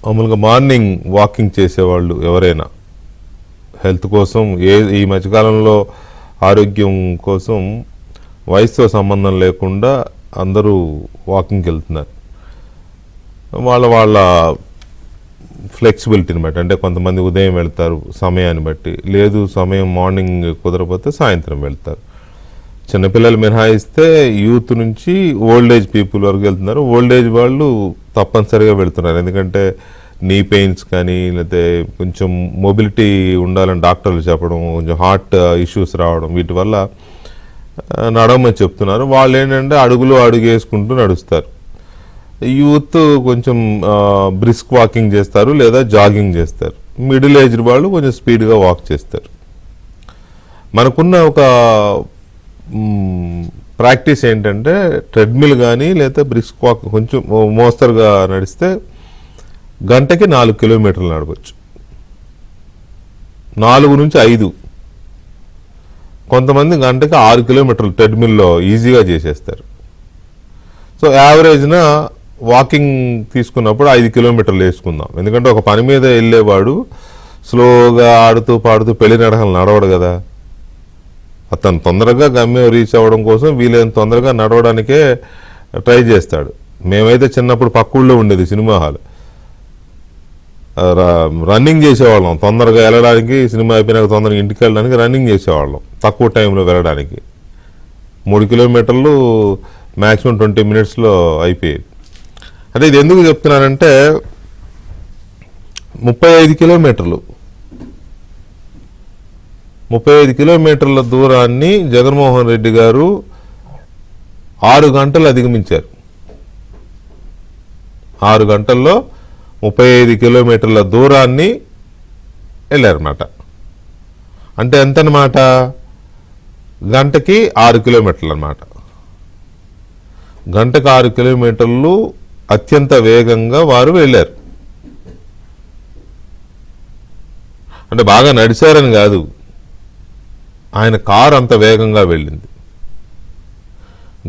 మామూలుగా morning walking చేసేవాళ్ళు ఎవరైనా హెల్త్ కోసం ఈ మధ్యకాలంలో ఆరోగ్యం కోసం వయసుతో సంబంధం లేకుండా అందరూ వాకింగ్కి వెళ్తున్నారు. వాళ్ళ ఫ్లెక్సిబిలిటీని బట్టి, అంటే కొంతమంది ఉదయం వెళ్తారు సమయాన్ని బట్టి, లేదు సమయం మార్నింగ్ కుదరకపోతే సాయంత్రం వెళ్తారు. చిన్నపిల్లలు మినహాయిస్తే యూత్ నుంచి ఓల్డ్ ఏజ్ పీపుల్ వరకు వెళ్తున్నారు. ఓల్డ్ ఏజ్ వాళ్ళు తప్పనిసరిగా వెళ్తున్నారు, ఎందుకంటే నీ పెయిన్స్ కానీ లేకపోతే కొంచెం మొబిలిటీ ఉండాలని డాక్టర్లు చెప్పడం, కొంచెం హార్ట్ ఇష్యూస్ రావడం, వీటి వల్ల నడవమని చెప్తున్నారు. వాళ్ళు ఏంటంటే అడుగు వేసుకుంటూ నడుస్తారు. యూత్ కొంచెం బ్రిస్క్ వాకింగ్ చేస్తారు లేదా జాగింగ్ చేస్తారు. మిడిల్ ఏజ్ వాళ్ళు కొంచెం స్పీడ్గా వాక్ చేస్తారు. మనకున్న ఒక ప్రాక్టీస్ ఏంటంటే ట్రెడ్మిల్ కానీ లేదా బ్రిస్క్ వాక్ కొంచెం మోస్తరుగా నడిస్తే గంటకి 4 కిలోమీటర్లు నడవచ్చు, 4 నుంచి 5. కొంతమంది గంటకి 6 కిలోమీటర్లు ట్రెడ్మిల్లో ఈజీగా చేసేస్తారు. సో యావరేజ్న వాకింగ్ తీసుకున్నప్పుడు 5 కిలోమీటర్లు వేసుకుందాం, ఎందుకంటే ఒక పని మీద వెళ్ళేవాడు స్లోగా ఆడుతూ పాడుతూ పెళ్లి నడకలు నడవడు కదా. అతను తొందరగా గమ్యం రీచ్ అవ్వడం కోసం వీలైన తొందరగా నడవడానికే ట్రై చేస్తాడు. మేమైతే చిన్నప్పుడు పక్క ఊళ్ళో ఉండేది సినిమా హాల్, రన్నింగ్ చేసేవాళ్ళం. తొందరగా వెళ్ళడానికి, సినిమా అయిపోయినాక తొందరగా ఇంటికి వెళ్ళడానికి రన్నింగ్ చేసేవాళ్ళం, తక్కువ టైంలో వెళ్ళడానికి. 3 కిలోమీటర్లు మ్యాక్సిమం 20 మినిట్స్లో అయిపోయేది. అంటే ఇది ఎందుకు చెప్తున్నానంటే 35 కిలోమీటర్ల దూరాన్ని జగన్మోహన్ రెడ్డి గారు 6 గంటలు అధిగమించారు. 6 గంటల్లో 35 కిలోమీటర్ల దూరాన్ని వెళ్ళారన్నమాట. అంటే ఎంత అన్నమాట, గంటకి 6 కిలోమీటర్లు అన్నమాట. గంటకు 6 కిలోమీటర్లు అత్యంత వేగంగా వారు వెళ్ళారు. అంటే బాగా నడిచారని కాదు, ఆయన కారు అంత వేగంగా వెళ్ళింది.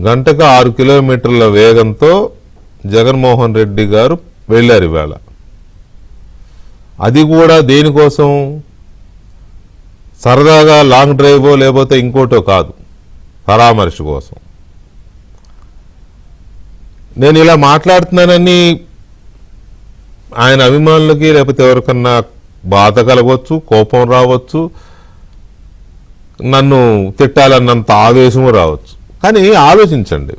గంటకు 6 కిలోమీటర్ల వేగంతో జగన్మోహన్ రెడ్డి గారు వెళ్ళారు ఇవాళ. అది కూడా దేనికోసం, సరదాగా లాంగ్ డ్రైవో లేకపోతే ఇంకోటో కాదు, పరామర్శ కోసం. నేను ఇలా మాట్లాడుతున్నానని ఆయన అభిమానులకి లేకపోతే ఎవరికన్నా బాధ కలగవచ్చు, కోపం రావచ్చు, నన్ను తిట్టాలన్నంత ఆవేశము రావచ్చు. కానీ ఆలోచించండి,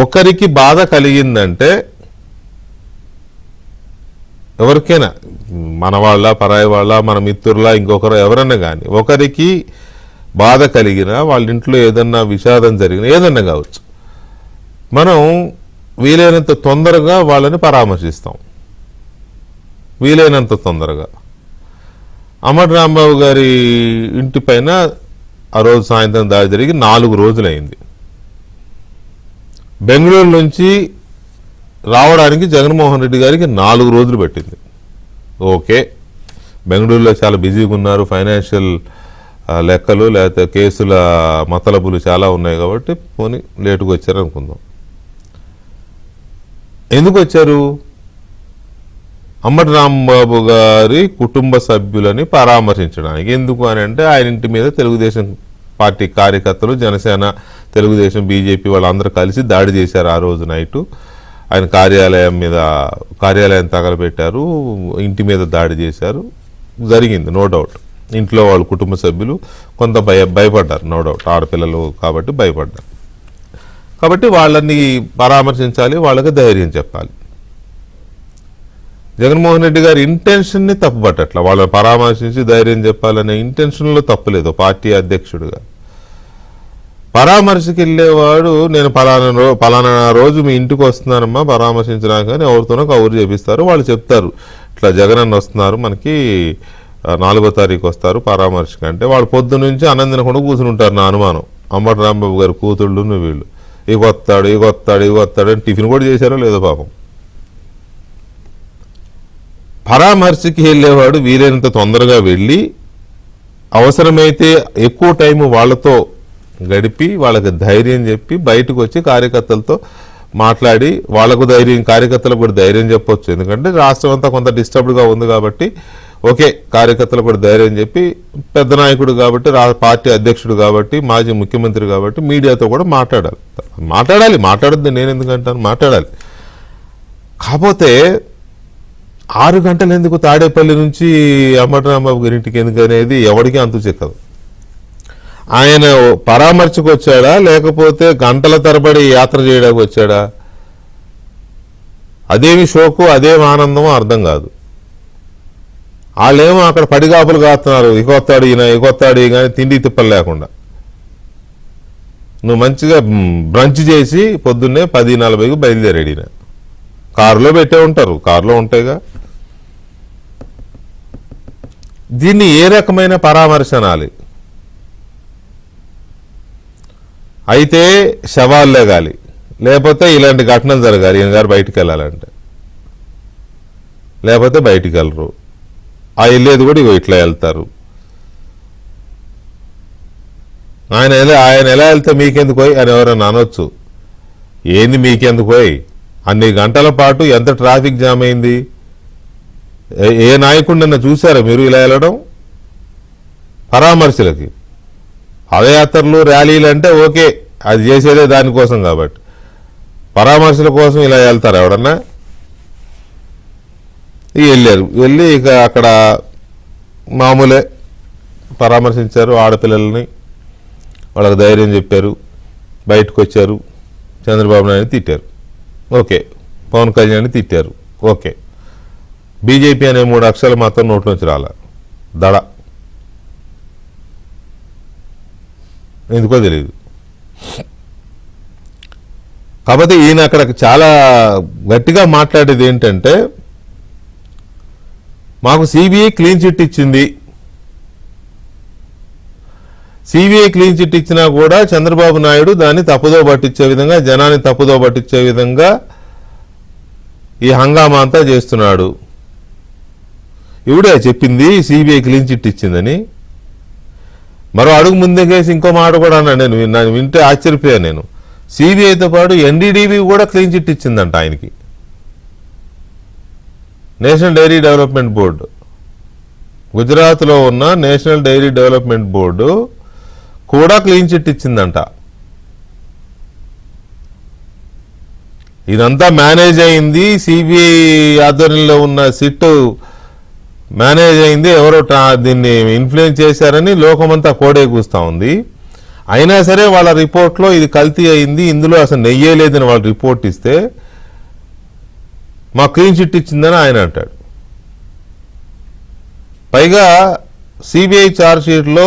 ఒకరికి బాధ కలిగిందంటే ఎవరికైనా, మన వాళ్ళ పరాయి వాళ్ళ మన మిత్రుల ఇంకొకరు ఎవరన్నా కానీ, ఒకరికి బాధ కలిగినా వాళ్ళ ఇంట్లో ఏదన్నా విషాదం జరిగినా ఏదన్నా కావచ్చు, మనం వీలైనంత తొందరగా వాళ్ళని పరామర్శిస్తాం. వీలైనంత తొందరగా. అమర్ రాంబాబు గారి ఇంటి పైన ఆ రోజు సాయంత్రం దాడి జరిగి 4 రోజులైంది. బెంగళూరు నుంచి రావడానికి జగన్మోహన్ రెడ్డి గారికి 4 రోజులు పట్టింది. ఓకే, బెంగళూరులో చాలా బిజీగా ఉన్నారు, ఫైనాన్షియల్ లెక్కలు లేకపోతే కేసుల మతలబులు చాలా ఉన్నాయి కాబట్టి పోనీ లేటుగా వచ్చారు అనుకుందాం. ఎందుకు వచ్చారు? అమ్మటి రాంబాబు గారి కుటుంబ సభ్యులని పరామర్శించడానికి. ఎందుకు అని అంటే ఆయన ఇంటి మీద తెలుగుదేశం పార్టీ కార్యకర్తలు, జనసేన, తెలుగుదేశం, బీజేపీ వాళ్ళందరూ కలిసి దాడి చేశారు. ఆ రోజు నైటు ఆయన కార్యాలయం తగలబెట్టారు, ఇంటి మీద దాడి చేశారు. జరిగింది, నో డౌట్. ఇంట్లో వాళ్ళ కుటుంబ సభ్యులు కొంత భయపడ్డారు, నో డౌట్. ఆడపిల్లలు కాబట్టి భయపడ్డారు. కాబట్టి వాళ్ళని పరామర్శించాలి, వాళ్ళకి ధైర్యం చెప్పాలి. జగన్మోహన్ రెడ్డి గారి ఇంటెన్షన్ని తప్పుపట్టట్ల, వాళ్ళని పరామర్శించి ధైర్యం చెప్పాలనే ఇంటెన్షన్లో తప్పులేదు. పార్టీ అధ్యక్షుడిగా పరామర్శకి వెళ్ళేవాడు, నేను పలానా రోజు మీ ఇంటికి వస్తున్నానమ్మా పరామర్శించడానికి అని ఎవరితోనో కబురు చేపిస్తారు. వాళ్ళు చెప్తారు ఇట్లా జగన్ అన్న వస్తున్నారు, మనకి 4వ తారీఖు వస్తారు పరామర్శకి అంటే, వాళ్ళు పొద్దు నుంచి అన్నం తినకుండా కూర్చుని ఉంటారు. నా అనుమానం అమ్మటి రాంబాబు గారు కూతుళ్ళు వీళ్ళు, ఇగొత్తాడు అని టిఫిన్ కూడా చేశారో లేదో పాపం. పరామర్శకి వెళ్ళేవాడు వీలైనంత తొందరగా వెళ్ళి అవసరమైతే ఎక్కువ టైం వాళ్ళతో గడిపి వాళ్ళకి ధైర్యం చెప్పి బయటకు వచ్చి కార్యకర్తలతో మాట్లాడి వాళ్లకు ధైర్యం, కార్యకర్తలకు కూడా ధైర్యం చెప్పొచ్చు. ఎందుకంటే రాష్ట్రం అంతా కొంత డిస్టర్బ్డ్గా ఉంది కాబట్టి ఓకే, కార్యకర్తలకు కూడా ధైర్యం చెప్పి, పెద్ద నాయకుడు కాబట్టి, పార్టీ అధ్యక్షుడు కాబట్టి, మాజీ ముఖ్యమంత్రి కాబట్టి మీడియాతో కూడా మాట్లాడాలి. మాట్లాడద్దు నేను ఎందుకంటాను, మాట్లాడాలి. కాకపోతే 6 గంటలు ఎందుకు తాడేపల్లి నుంచి అంబటి రాంబాబు గారింటికి ఎందుకు అనేది ఎవరికి అంతు చెక్కదు. ఆయన పరామర్శకు వచ్చాడా లేకపోతే గంటల తరబడి యాత్ర చేయడానికి వచ్చాడా? అదేమి షోకు, అదేమి ఆనందమో అర్థం కాదు. వాళ్ళేమో అక్కడ పడిగాపులు కాస్తున్నారు, ఇకొత్తాడు ఈయన కానీ తిండి తిప్పలు లేకుండా. నువ్వు మంచిగా బ్రంచ్ చేసి పొద్దున్నే 10:40కి బయలుదేరాడిన. కారులో పెట్టే ఉంటారు, కారులో ఉంటాయిగా. దీన్ని ఏ రకమైన పరామర్శ అనాలి? అయితే శవాలు లేగాలి, లేకపోతే ఇలాంటి ఘటనలు జరగాలి ఈయన గారు బయటికి వెళ్ళాలంటే, లేకపోతే బయటికి వెళ్ళరు. ఆ వెళ్ళేది కూడా ఇట్లా వెళ్తారు. ఆయన ఎలా వెళ్తే మీకెందుకు పోయి అని ఎవరన్నా అనొచ్చు. ఏంది మీకెందుకు పోయి? అన్ని గంటల పాటు ఎంత ట్రాఫిక్ జామ్ అయింది? ఏ నాయకుడినన్నా చూసారా మీరు ఇలా వెళ్ళడం? పరామర్శలకి, పదయాత్రలు, ర్యాలీలు అంటే ఓకే, అది చేసేదే దానికోసం కాబట్టి. పరామర్శల కోసం ఇలా వెళ్తారు ఎవడన్నా? వెళ్ళారు, వెళ్ళి ఇక అక్కడ మామూలే పరామర్శించారు. ఆడపిల్లల్ని, వాళ్ళకి ధైర్యం చెప్పారు, బయటకు వచ్చారు. చంద్రబాబు నాయుడు తిట్టారు, ఓకే. పవన్ కళ్యాణ్ తిట్టారు, ఓకే. బీజేపీ అనే 3 అక్షరాలు మాత్రం నోట్లోంచి రాల, దడ, ఎందుకో తెలియదు. కాకపోతే ఈయన అక్కడ చాలా గట్టిగా మాట్లాడేది ఏంటంటే, మాకు సిబిఐ క్లీన్ చిట్ ఇచ్చింది. సిబిఐ క్లీన్ చిట్ ఇచ్చినా కూడా చంద్రబాబు నాయుడు దాన్ని తప్పుదో పట్టించే విధంగా, జనాన్ని తప్పుదో పట్టించే విధంగా ఈ హంగామా అంతా చేస్తున్నాడు. ఇవిడే చెప్పింది సిబిఐ క్లీన్ చిట్ ఇచ్చిందని. మరో అడుగు ముందుకేసి ఇంకో మాట కూడా అన్నాడు. నేను వింటే ఆశ్చర్యపోయాను నేను. సిబిఐతో పాటు ఎన్డీడీబీ కూడా క్లీన్ చిట్ ఇచ్చిందంట ఆయనకి. నేషనల్ డైరీ డెవలప్మెంట్ బోర్డు, గుజరాత్లో ఉన్న నేషనల్ డైరీ డెవలప్మెంట్ బోర్డు కూడా క్లీన్ చిట్ ఇచ్చిందంట. ఇదంతా మేనేజ్ అయింది, సిబిఐ ఆధ్వర్యంలో ఉన్న సిట్ మేనేజ్ అయింది, ఎవరో దీన్ని ఇన్ఫ్లుయెన్స్ చేశారని లోకమంతా కోడే కూస్తా ఉంది. అయినా సరే వాళ్ళ రిపోర్ట్లో ఇది కల్తీ అయింది, ఇందులో అసలు నెయ్యే లేదని వాళ్ళు రిపోర్ట్ ఇస్తే మా క్లీన్ చిట్ ఇచ్చిందని ఆయన అంటాడు. పైగా సిబిఐ ఛార్జ్ షీట్లో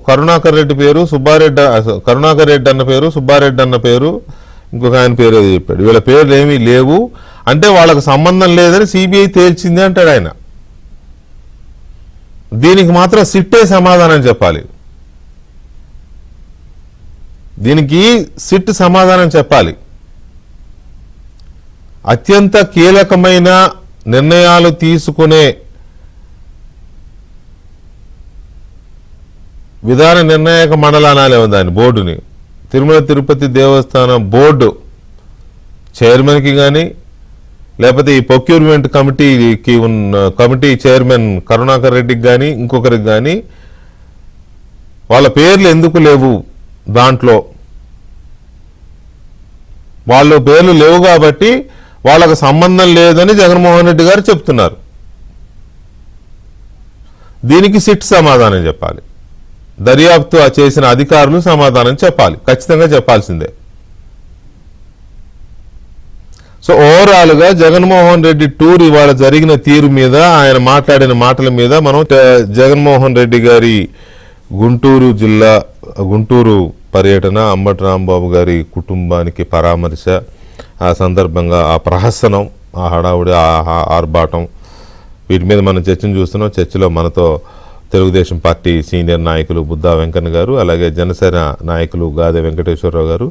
కరుణాకర్ రెడ్డి పేరు, కరుణాకర్ రెడ్డి అన్న పేరు, సుబ్బారెడ్డి అన్న పేరు, ఇంకొక ఆయన పేరు ఏదో చెప్పాడు. వీళ్ళ పేర్లు ఏమీ లేవు అంటే వాళ్ళకు సంబంధం లేదని సిబిఐ తేల్చింది అంటాడు ఆయన. దీనికి మాత్రం సిట్టే సమాధానం చెప్పాలి. దీనికి సిట్ సమాధానం చెప్పాలి. అత్యంత కీలకమైన నిర్ణయాలు తీసుకునే విధాన నిర్ణాయక మండలానాలే దాని బోర్డుని, తిరుమల తిరుపతి దేవస్థానం బోర్డు చైర్మన్కి కానీ, లేకపోతే ఈ ప్రొక్యూర్మెంట్ కమిటీకి ఉన్న కమిటీ చైర్మన్ కరుణాకర్ రెడ్డికి కానీ, ఇంకొకరికి కానీ వాళ్ళ పేర్లు ఎందుకు లేవు దాంట్లో? వాళ్ళ పేర్లు లేవు కాబట్టి వాళ్ళకు సంబంధం లేదని జగన్మోహన్ రెడ్డి గారు చెప్తున్నారు. దీనికి సిట్ సమాధానం చెప్పాలి. దర్యాప్తు చేసిన అధికారులు సమాధానం చెప్పాలి, ఖచ్చితంగా చెప్పాల్సిందే. సో ఓవరాల్గా జగన్మోహన్ రెడ్డి టూర్ ఇవాళ జరిగిన తీరు మీద, ఆయన మాట్లాడిన మాటల మీద మనం జగన్మోహన్ రెడ్డి గారి గుంటూరు జిల్లా, గుంటూరు పర్యటన, అంబటి రాంబాబు గారి కుటుంబానికి పరామర్శ, ఆ సందర్భంగా ఆ ప్రహసనం, ఆ హడావుడి, ఆ ఆర్భాటం, వీటి మీద మనం చర్చను చూస్తున్నాం. చర్చలో మనతో తెలుగుదేశం పార్టీ సీనియర్ నాయకులు బుద్దా వెంకన్న గారు, అలాగే జనసేన నాయకులు గాదె వెంకటేశ్వరరావు గారు,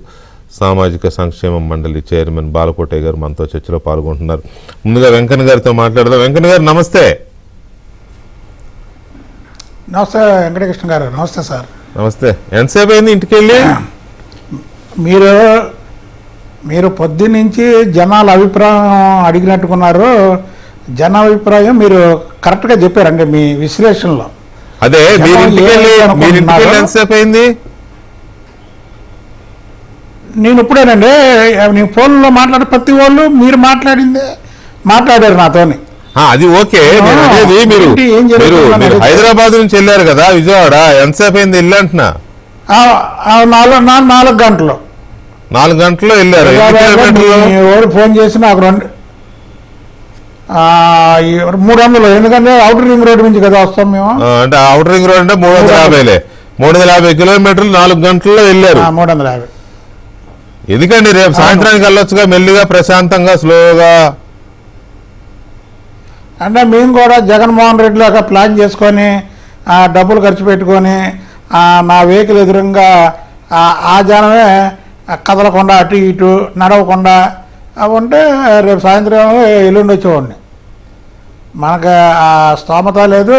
సామాజిక సంక్షేమ మండలి చైర్మన్ బాలకోటయ్య గారు మనతో చర్చలో పాల్గొంటున్నారు. ముందుగా వెంకన్న గారితో మాట్లాడదాం. వెంకన్న గారు నమస్తే. నమస్తే వెంకటకృష్ణ గారు. నమస్తే సార్. నమస్తే. ఎంతసేపు అయింది ఇంటికి వెళ్ళి? మీరు మీరు పొద్దున్నుంచి జనాల అభిప్రాయం అడిగినట్టుకున్నారు. జన అభిప్రాయం మీరు కరెక్ట్గా చెప్పారండి మీ విశ్లేషణలో. అదే మీరు ఇంటికి వెళ్ళి ఎంతసేపు అయింది? నేను ఇప్పుడేనండి, నేను ఫోన్లో మాట్లాడే ప్రతి వాళ్ళు మీరు మాట్లాడారు నాతోని. అది ఓకే. నేను అనేది మీరు హైదరాబాద్ నుంచి వెళ్ళారు కదా విజయవాడ, ఎంతసేపు అయింది వెళ్ళి అంటున్నా? 4 గంటలు. 4 గంటల్లో వెళ్ళారు. ఎవరు ఫోన్ చేసి నాకు 300, ఎందుకంటే అవుటర్ రింగ్ రోడ్ నుంచి కదా వస్తాం మేము. అంటే అవుటర్ రింగ్ రోడ్ అంటే 350 కిలోమీటర్లు 4 గంటల్లో వెళ్ళారు. 350. ఎందుకండి రేపు సాయంత్రానికి వెళ్ళొచ్చుగా, మెల్లిగా ప్రశాంతంగా స్లోగా. అంటే మేము కూడా జగన్మోహన్ రెడ్డి లాగా ప్లాన్ చేసుకొని డబ్బులు ఖర్చు పెట్టుకొని నా వెహికల్ ఎదురుగా ఆ జనమే కదలకుండా అటు ఇటు నడవకుండా ఉంటే రేపు సాయంత్రం ఎల్లుండి వచ్చేవాడిని. మనకు ఆ స్తోమత లేదు,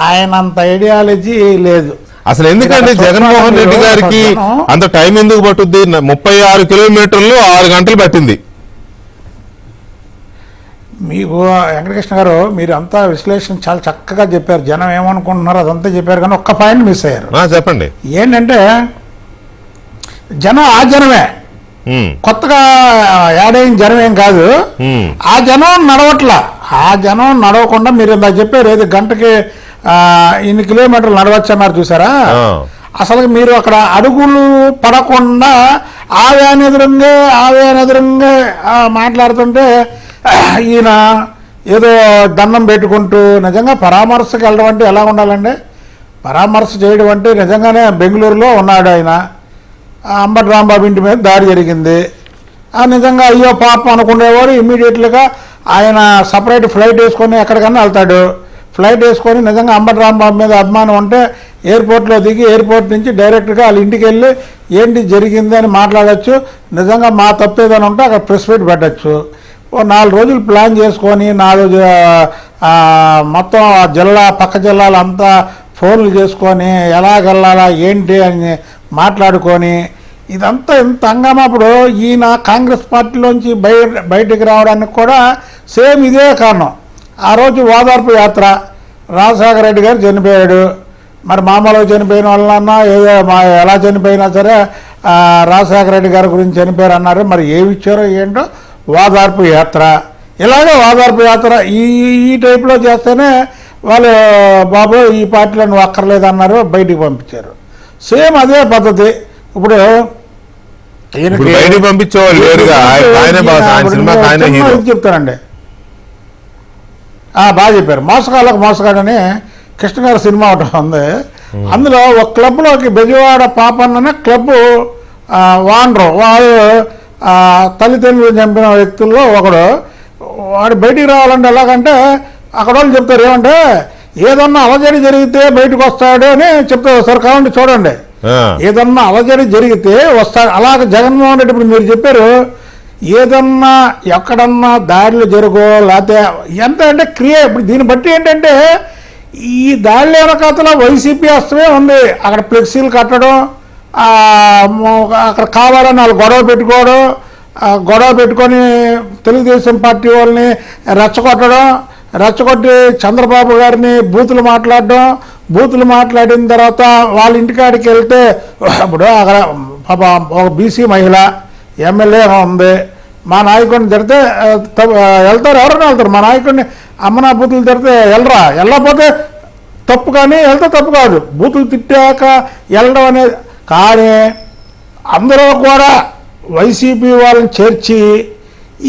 ఆయనంత ఐడియాలజీ లేదు. అసలు ఎందుకంటే జగన్మోహన్ రెడ్డి గారికి అంత టైం ఎందుకు పట్టుద్ది? 36 కిలోమీటర్లు 6 గంటలు పట్టింది. మీకు వెంకటకృష్ణ గారు మీరు అంతా విశ్లేషణ చాలా చక్కగా చెప్పారు. జనం ఏమనుకుంటున్నారు అదంతా చెప్పారు, కానీ ఒక్క పాయింట్ మిస్ అయ్యారు. చెప్పండి. ఏంటంటే జనం ఆ జనమే, కొత్తగా యాడ్ అయిన జనం ఏం కాదు. ఆ జనం నడవట్లా. ఆ జనం నడవకుండా మీరు ఇలా చెప్పారు, ఏది గంటకి ఇన్ని కిలోమీటర్లు నడవచ్చు అన్నారు చూసారా? అసలు మీరు అక్కడ అడుగులు పడకుండా ఆ వ్యాన్ ఎదురుగా మాట్లాడుతుంటే ఈయన ఏదో దండం పెట్టుకుంటూ, నిజంగా పరామర్శకు వెళ్ళడం అంటే ఎలా ఉండాలండి? పరామర్శ చేయడం అంటే నిజంగానే బెంగళూరులో ఉన్నాడు ఆయన, అంబటి రాంబాబు ఇంటి మీద దాడి జరిగింది. నిజంగా అయ్యో పాపం అనుకునేవాడు. ఇమ్మీడియట్లీగా ఆయన సపరేట్ ఫ్లైట్ వేసుకొని ఎక్కడికన్నా వెళ్తాడు. ఫ్లైట్ వేసుకొని నిజంగా అంబటి రాంబాబు మీద అభిమానం ఉంటే ఎయిర్పోర్ట్లో దిగి ఎయిర్పోర్ట్ నుంచి డైరెక్ట్గా వాళ్ళ ఇంటికి వెళ్ళి ఏంటి జరిగింది అని మాట్లాడచ్చు. నిజంగా మా తప్పేదని ఉంటే అక్కడ ప్రెస్ మీట్ పెట్టచ్చు. 4 రోజులు ప్లాన్ చేసుకొని 4 మొత్తం జిల్లా పక్క జిల్లాలంతా ఫోన్లు చేసుకొని ఎలాగెళ్ళాలా ఏంటి అని మాట్లాడుకొని ఇదంతా ఇంత హంగామప్పుడు ఈయన కాంగ్రెస్ పార్టీలోంచి బయటికి రావడానికి కూడా సేమ్ ఇదే కారణం. ఆ రోజు ఓదార్పు యాత్ర, రాజశేఖర రెడ్డి గారు చనిపోయాడు. మరి మామూలుగా చనిపోయిన వాళ్ళన్నా ఏదో ఎలా చనిపోయినా సరే రాజశేఖర రెడ్డి గారి గురించి చనిపోయారు అన్నారు. మరి ఏమి ఇచ్చారో ఏంటో ఓదార్పు యాత్ర. ఇలాగే ఓదార్పు యాత్ర ఈ టైప్లో చేస్తేనే వాళ్ళు బాబు ఈ పార్టీలో నువ్వు అక్కర్లేదన్నారు, బయటికి పంపించారు. సేమ్ అదే పద్ధతి. ఇప్పుడు చెప్తానండి, బాగా చెప్పారు. మోసగాళ్ళకు మోసగాడని కృష్ణ గారి సినిమా ఒకటి ఉంది. అందులో ఒక క్లబ్లోకి బెజవాడ పాపన్న క్లబ్ వానరు, వాడు తల్లిదండ్రులు చంపిన వ్యక్తుల్లో ఒకడు. వాడు బయటికి రావాలంటే ఎలాగంటే అక్కడ వాళ్ళు చెప్తారు ఏమంటే ఏదన్నా అలజడి జరిగితే బయటకు వస్తాడు అని చెప్తారు. ఒకసారి కావాలంటే చూడండి, ఏదన్నా అలజడి జరిగితే వస్తాడు. అలాగే జగన్మోహన్ రెడ్డి ఇప్పుడు మీరు చెప్పారు, ఏదన్నా ఎక్కడన్నా దాడులు జరుగో లేకపోతే ఎంత అంటే ఇప్పుడు దీన్ని బట్టి ఏంటంటే ఈ దాడుల వెనకాతల వైసీపీ అస్తమే ఉంది. అక్కడ ఫ్లెక్సీలు కట్టడం, అక్కడ కావాలని వాళ్ళు గొడవ పెట్టుకొని తెలుగుదేశం పార్టీ వాళ్ళని రెచ్చగొట్టి చంద్రబాబు గారిని బూతులు మాట్లాడిన తర్వాత వాళ్ళ ఇంటికాడికి వెళ్తే ఇప్పుడు అక్కడ ఒక బీసీ మహిళ ఎమ్మెల్యే ఉంది, మా నాయకుడిని తిడితే వెళ్తారు, ఎవరైనా వెళ్తారు. మా నాయకుడిని అమ్మనా బూతులు తిడితే వెళ్ళకపోతే తప్పు, కానీ వెళ్తే తప్పు కాదు. బూతులు తిట్టాక వెళ్ళడం అనేది. కానీ అందరూ కూడా వైసీపీ వాళ్ళని చేర్చి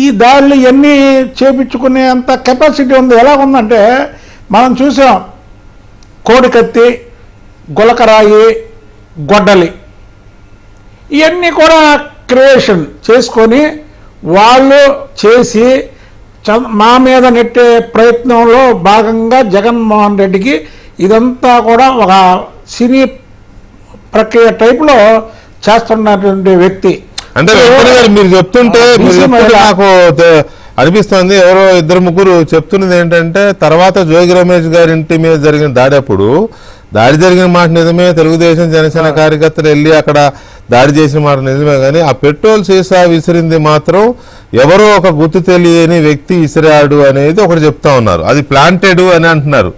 ఈ దాడులు ఇవన్నీ చేపించుకునేంత కెపాసిటీ ఉంది. ఎలా ఉందంటే మనం చూసాం, కోడికత్తి, గులకరాయి, గొడ్డలి ఇవన్నీ కూడా క్రియేషన్ చేసుకొని వాళ్ళు చేసి మా మీద నెట్టే ప్రయత్నంలో భాగంగా జగన్మోహన్ రెడ్డికి ఇదంతా కూడా ఒక సినీ ప్రక్రియ టైప్లో చేస్తున్నటువంటి వ్యక్తి. అంటే మీరు చెప్తుంటే నాకు అనిపిస్తుంది, ఎవరో 2-3 చెప్తున్నది ఏంటంటే తర్వాత జోగి రమేష్ గారి ఇంటి మీద జరిగిన దాడి జరిగిన మాట నిజమే. తెలుగుదేశం జనసేన కార్యకర్తలు వెళ్ళి అక్కడ దాడి చేసిన మాట నిజమే, కానీ ఆ పెట్రోల్ సీసా విసిరింది మాత్రం ఎవరో ఒక గుర్తు తెలియని వ్యక్తి విసిరాడు అనేది ఒకటి చెప్తా ఉన్నారు. అది ప్లాంటెడ్ అని అంటున్నారు.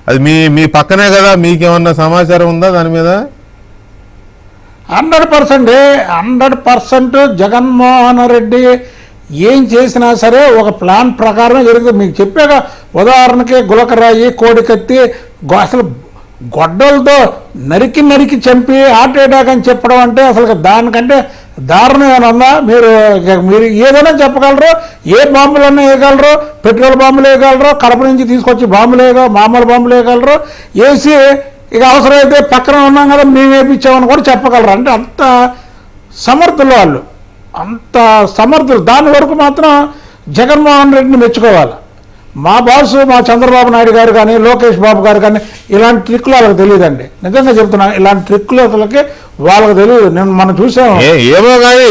అది మీ పక్కనే కదా, మీకేమన్నా సమాచారం ఉందా దాని మీద? 100% జగన్మోహన్ రెడ్డి ఏం చేసినా సరే ఒక ప్లాన్ ప్రకారం జరుగుతుంది. మీకు చెప్పాక ఉదాహరణకి గులకరాయి, కోడికత్తి, అసలు గొడ్డలతో నరికి చంపి హార్ట్ అటాక్ అని చెప్పడం అంటే అసలు దానికంటే దారుణం ఏమైనా ఉందా? మీరు ఏదైనా చెప్పగలరు, ఏ బాంబులన్నా వేయగలరు, పెట్రోల్ బాంబులు వేయగలరు, కడప నుంచి తీసుకొచ్చి బాంబులు మామూలు బాంబులు వేయగలరు, వేసి ఇక అవసరమైతే పక్కన ఉన్నాం కదా మేము వేయించామని కూడా చెప్పగలరు. అంటే అంత సమర్థులు వాళ్ళు, అంత సమర్థులు. దాని వరకు మాత్రం జగన్మోహన్ రెడ్డిని మెచ్చుకోవాలి. మా బాసు మా చంద్రబాబు నాయుడు గారు కానీ లోకేష్ బాబు గారు కానీ ఇలాంటి ట్రిక్లు వాళ్ళకి తెలియదండి. నిజంగా చెప్తున్నాను, ఇలాంటి ట్రిక్లు అసలుకి వాళ్ళకి తెలియదు. మనం చూసాము. ఏమో కానీ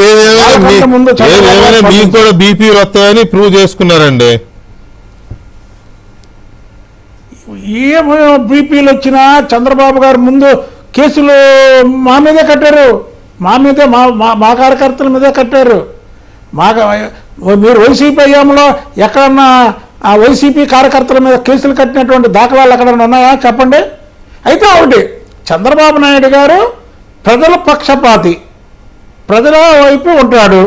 మీకు కూడా బీపీలు వస్తాయని ప్రూవ్ చేసుకున్నారండి. ఏమో బీపీలు వచ్చినా చంద్రబాబు గారు ముందు కేసులు మా మీదే కట్టారు, మా కార్యకర్తల మీదే కట్టారు. మీరు వైసీపీ అయ్యాంలో ఎక్కడన్నా ఆ వైసీపీ కార్యకర్తల మీద కేసులు కట్టినటువంటి దాఖలాలు ఎక్కడన్నా ఉన్నాయా చెప్పండి. అయితే ఒకటి, చంద్రబాబు నాయుడు గారు ప్రజల పక్షపాతి, ప్రజల వైపు ఉంటాడు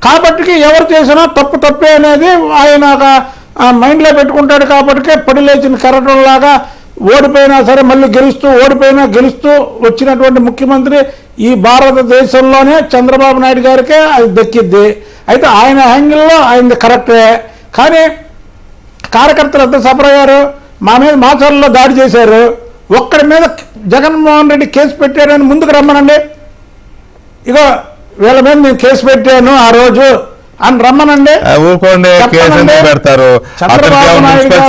కాబట్టి ఎవరు చేసినా తప్పే అనేది ఆయన మైండ్లో పెట్టుకుంటాడు. కాబట్టి పడి లేచిన కెరటంలాగా ఓడిపోయినా సరే మళ్ళీ గెలుస్తూ వచ్చినటువంటి ముఖ్యమంత్రి ఈ భారతదేశంలోనే చంద్రబాబు నాయుడు గారికే అది దక్కిద్ది. అయితే ఆయన యాంగిల్లో ఆయనది కరెక్టే, కానీ కార్యకర్తలు ఎంత సఫర్ అయ్యారు. మా మీద మాచర్లలో దాడి చేశారు, ఒక్కడి మీద జగన్మోహన్ రెడ్డి కేసు పెట్టారని ముందుకు రమ్మనండి. ఇగో వీళ్ళ మీద నేను కేసు పెట్టాను ఆ రోజు అని రమ్మనండి. పెడతారు.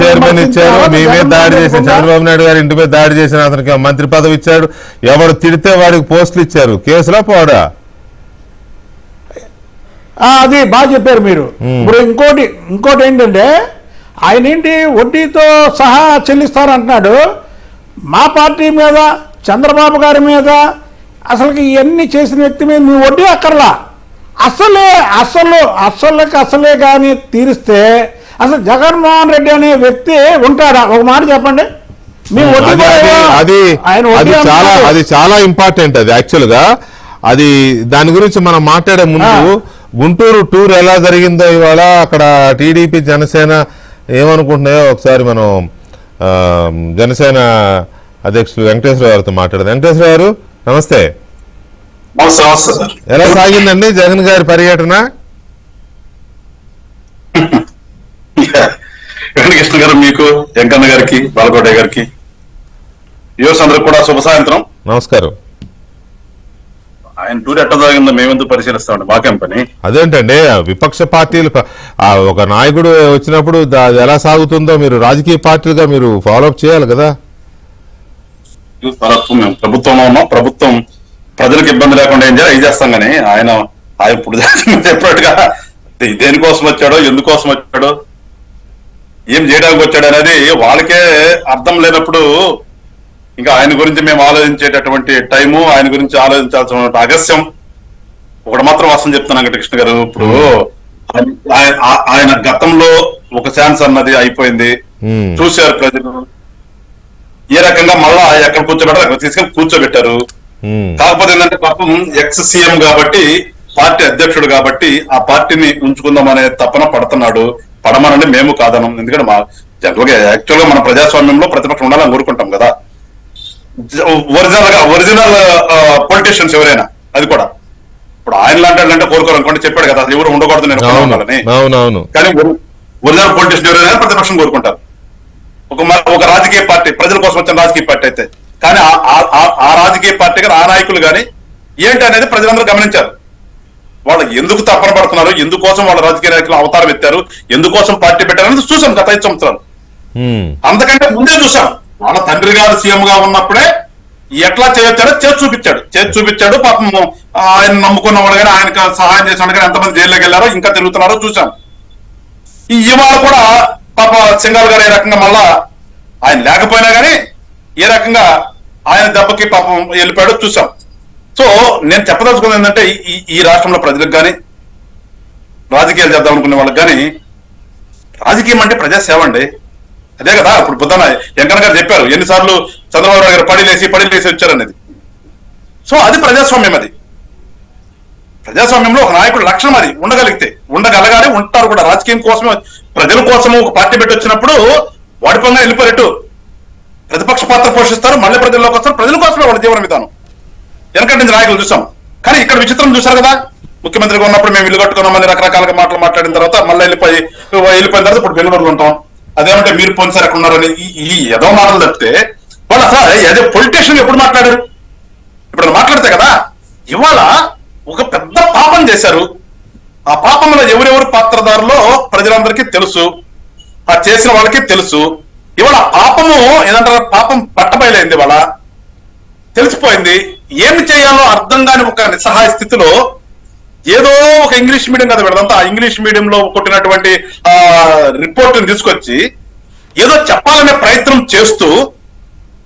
చైర్మన్ ఇచ్చారు, మీ మీద దాడి చేసిన చంద్రబాబు నాయుడు గారి ఇంటి మీద దాడి చేసిన అతనికి మంత్రి పదవి ఇచ్చాడు, ఎవరు తిడితే వాడికి పోస్టులు ఇచ్చారు. కేసులా పోడా? అది బాగా చెప్పారు మీరు. ఇప్పుడు ఇంకోటి ఏంటంటే ఆయన ఏంటి వడ్డీతో సహా చెల్లిస్తారంటున్నాడు. మా పార్టీ మీద చంద్రబాబు గారి మీద అసలుకి ఇవన్నీ చేసిన వ్యక్తి మీద మీ వడ్డీ అక్కర్లా. అసలే కానీ తీరిస్తే అసలు జగన్మోహన్ రెడ్డి అనే వ్యక్తి ఉంటాడా? ఒక మాట చెప్పండి. మీ అది చాలా ఇంపార్టెంట్. అది యాక్చువల్ గా అది దాని గురించి మనం మాట్లాడే ముందు గుంటూరు టూర్ ఎలా జరిగిందో ఇవాళ అక్కడ టీడీపీ జనసేన ఏమనుకుంటున్నాయో ఒకసారి మనం జనసేన అధ్యక్షులు వెంకటేశ్వర గారితో మాట్లాడదాం. వెంకటేశ్వర గారు నమస్తే. ఎలా సాగిందండి జగన్ గారి పర్యటన? వెంకటకృష్ణ గారు, మీకు వెంకన్న గారికి, బాలకోట గారికి, యువస్ అందరికి కూడా శుభ సాయంత్రం. నమస్కారం. ఆయన టూర్ ఎట్ట జరిగిందో మేమెందుకు పరిశీలిస్తామండి, మాకేం పని. అదేంటండి విపక్ష పార్టీలు ఒక నాయకుడు వచ్చినప్పుడు అది ఎలా సాగుతుందో మీరు రాజకీయ పార్టీలుగా మీరు ఫాలోఅప్ చేయాలి కదా. మేము ప్రభుత్వంలో ఉన్నాం, ప్రభుత్వం ప్రజలకు ఇబ్బంది లేకుండా ఏం చేయాలి చేస్తాం. కానీ ఆయన ఇప్పుడు చెప్పినట్టుగా దేనికోసం వచ్చాడో, ఎందుకోసం వచ్చాడో, ఏం చేయడానికి వచ్చాడు అనేది వాళ్ళకే అర్థం లేనప్పుడు ఇంకా ఆయన గురించి మేము ఆలోచించేటటువంటి టైము, ఆయన గురించి ఆలోచించాల్సిన అగస్యం ఒకటి మాత్రం వాస్తవం చెప్తున్నాను వెంకటకృష్ణ గారు. ఇప్పుడు ఆయన గతంలో ఒక ఛాన్స్ అన్నది అయిపోయింది, చూశారు ప్రజలు. ఏ రకంగా మళ్ళా ఎక్కడ కూర్చోబెట్టారు అక్కడ తీసుకెళ్ళి కూర్చోబెట్టారు. కాకపోతే ఏంటంటే పాపం ఎక్స్ సీఎం కాబట్టి, పార్టీ అధ్యక్షుడు కాబట్టి ఆ పార్టీని ఉంచుకుందాం అనే తపన పడుతున్నాడు. పడమనండి, మేము కాదనం. ఎందుకంటే మా జనరల్గా యాక్చువల్ గా మన ప్రజాస్వామ్యంలో ప్రతిపక్షం ఉండాలని కోరుకుంటాం కదా. ఒరిజినల్ పొలిటీషియన్స్ ఎవరైనా, అది కూడా ఇప్పుడు ఆయన లాంటి కోరుకోరు అనుకోండి, చెప్పాడు కదా ఎవరు ఉండకూడదు నేను కానీ ఒరిజినల్ పొలిటీషియన్ ఎవరైనా ప్రతిపక్షం కోరుకుంటారు. ఒక రాజకీయ పార్టీ, ప్రజల కోసం వచ్చిన రాజకీయ పార్టీ అయితే. కానీ ఆ రాజకీయ పార్టీ కానీ ఆ నాయకులు కానీ ఏంటి అనేది ప్రజలందరూ గమనించారు. వాళ్ళు ఎందుకు తప్పన పడుతున్నారు, ఎందుకోసం వాళ్ళ రాజకీయ నాయకులు అవతారం ఎత్తారు, ఎందుకోసం పార్టీ పెట్టారు అనేది చూసాం గత 5 సంవత్సరాలు. అంతకంటే ముందే చూసాం. వాళ్ళ తండ్రి గారు సీఎం గా ఉన్నప్పుడే ఎట్లా చేయొచ్చాడో చేసి చూపించాడు. పాపం ఆయన నమ్ముకున్న వాళ్ళు కానీ, ఆయనకు సహాయం చేసిన వాళ్ళు కానీ ఎంతమంది జైల్లోకి వెళ్ళారో, ఇంకా తిరుగుతున్నారో చూసాం. ఇవాళ కూడా పాప సింగాల్ గారు ఏ రకంగా మళ్ళా ఆయన లేకపోయినా కానీ ఏ రకంగా ఆయన దెబ్బకి పాపం వెళ్ళిపోయాడో చూసాం. సో నేను చెప్పదలుచుకున్నది ఏంటంటే ఈ రాష్ట్రంలో ప్రజలకు కానీ రాజకీయాలు చేద్దాం అనుకునే వాళ్ళకి కానీ రాజకీయం అంటే ప్రజాసేవ అండి. అదే కదా ఇప్పుడు పొద్దున వెంకన్న గారు చెప్పారు ఎన్నిసార్లు చంద్రబాబు నాయుడు గారు పడిలేసి వచ్చారనేది. సో అది ప్రజాస్వామ్యం. అది ప్రజాస్వామ్యంలో ఒక నాయకుడు లక్షణం. అది ఉండగలగాలి, ఉంటారు కూడా. రాజకీయం కోసమే, ప్రజల కోసము ఒక పార్టీ పెట్టి వచ్చినప్పుడు వాడిపోగా వెళ్ళిపోయేట్టు ప్రతిపక్ష పాత్ర పోషిస్తారు, మళ్ళీ ప్రజల్లోకి వస్తారు. ప్రజల కోసమే వాళ్ళ జీవన విధానం. వెనకటి నుంచి నాయకులు చూసాం. కానీ ఇక్కడ విచిత్రం చూశారు కదా, ముఖ్యమంత్రిగా ఉన్నప్పుడు మేము ఇల్లు కట్టుకున్నామని రకరకాలుగా మాట్లాడిన తర్వాత మళ్ళీ వెళ్ళిపోయిన తర్వాత ఇప్పుడు బెంగళూరులో ఉంటాం. అదేమంటే మీరు పోయినసారి ఎక్కడ ఉన్నారని ఈ ఏదో మాటలు తప్పితే వాళ్ళు అసలు అదే పొలిటీషియన్ ఎప్పుడు మాట్లాడారు? ఇప్పుడు మాట్లాడితే కదా. ఇవాళ ఒక పెద్ద పాపం చేశారు. ఆ పాపంలో ఎవరెవరు పాత్రదారులో ప్రజలందరికీ తెలుసు, ఆ చేసిన వాళ్ళకి తెలుసు. ఇవాళ పాపము ఏదంటారు, పాపం పట్టబయలైంది. ఇవాళ తెలిసిపోయింది. ఏమి చేయాలో అర్థం కాని ఒక నిస్సహాయ స్థితిలో ఏదో ఒక ఇంగ్లీష్ మీడియం కదా పెడదంతా, ఆ ఇంగ్లీష్ మీడియంలో కొట్టినటువంటి రిపోర్ట్ని తీసుకొచ్చి ఏదో చెప్పాలనే ప్రయత్నం చేస్తూ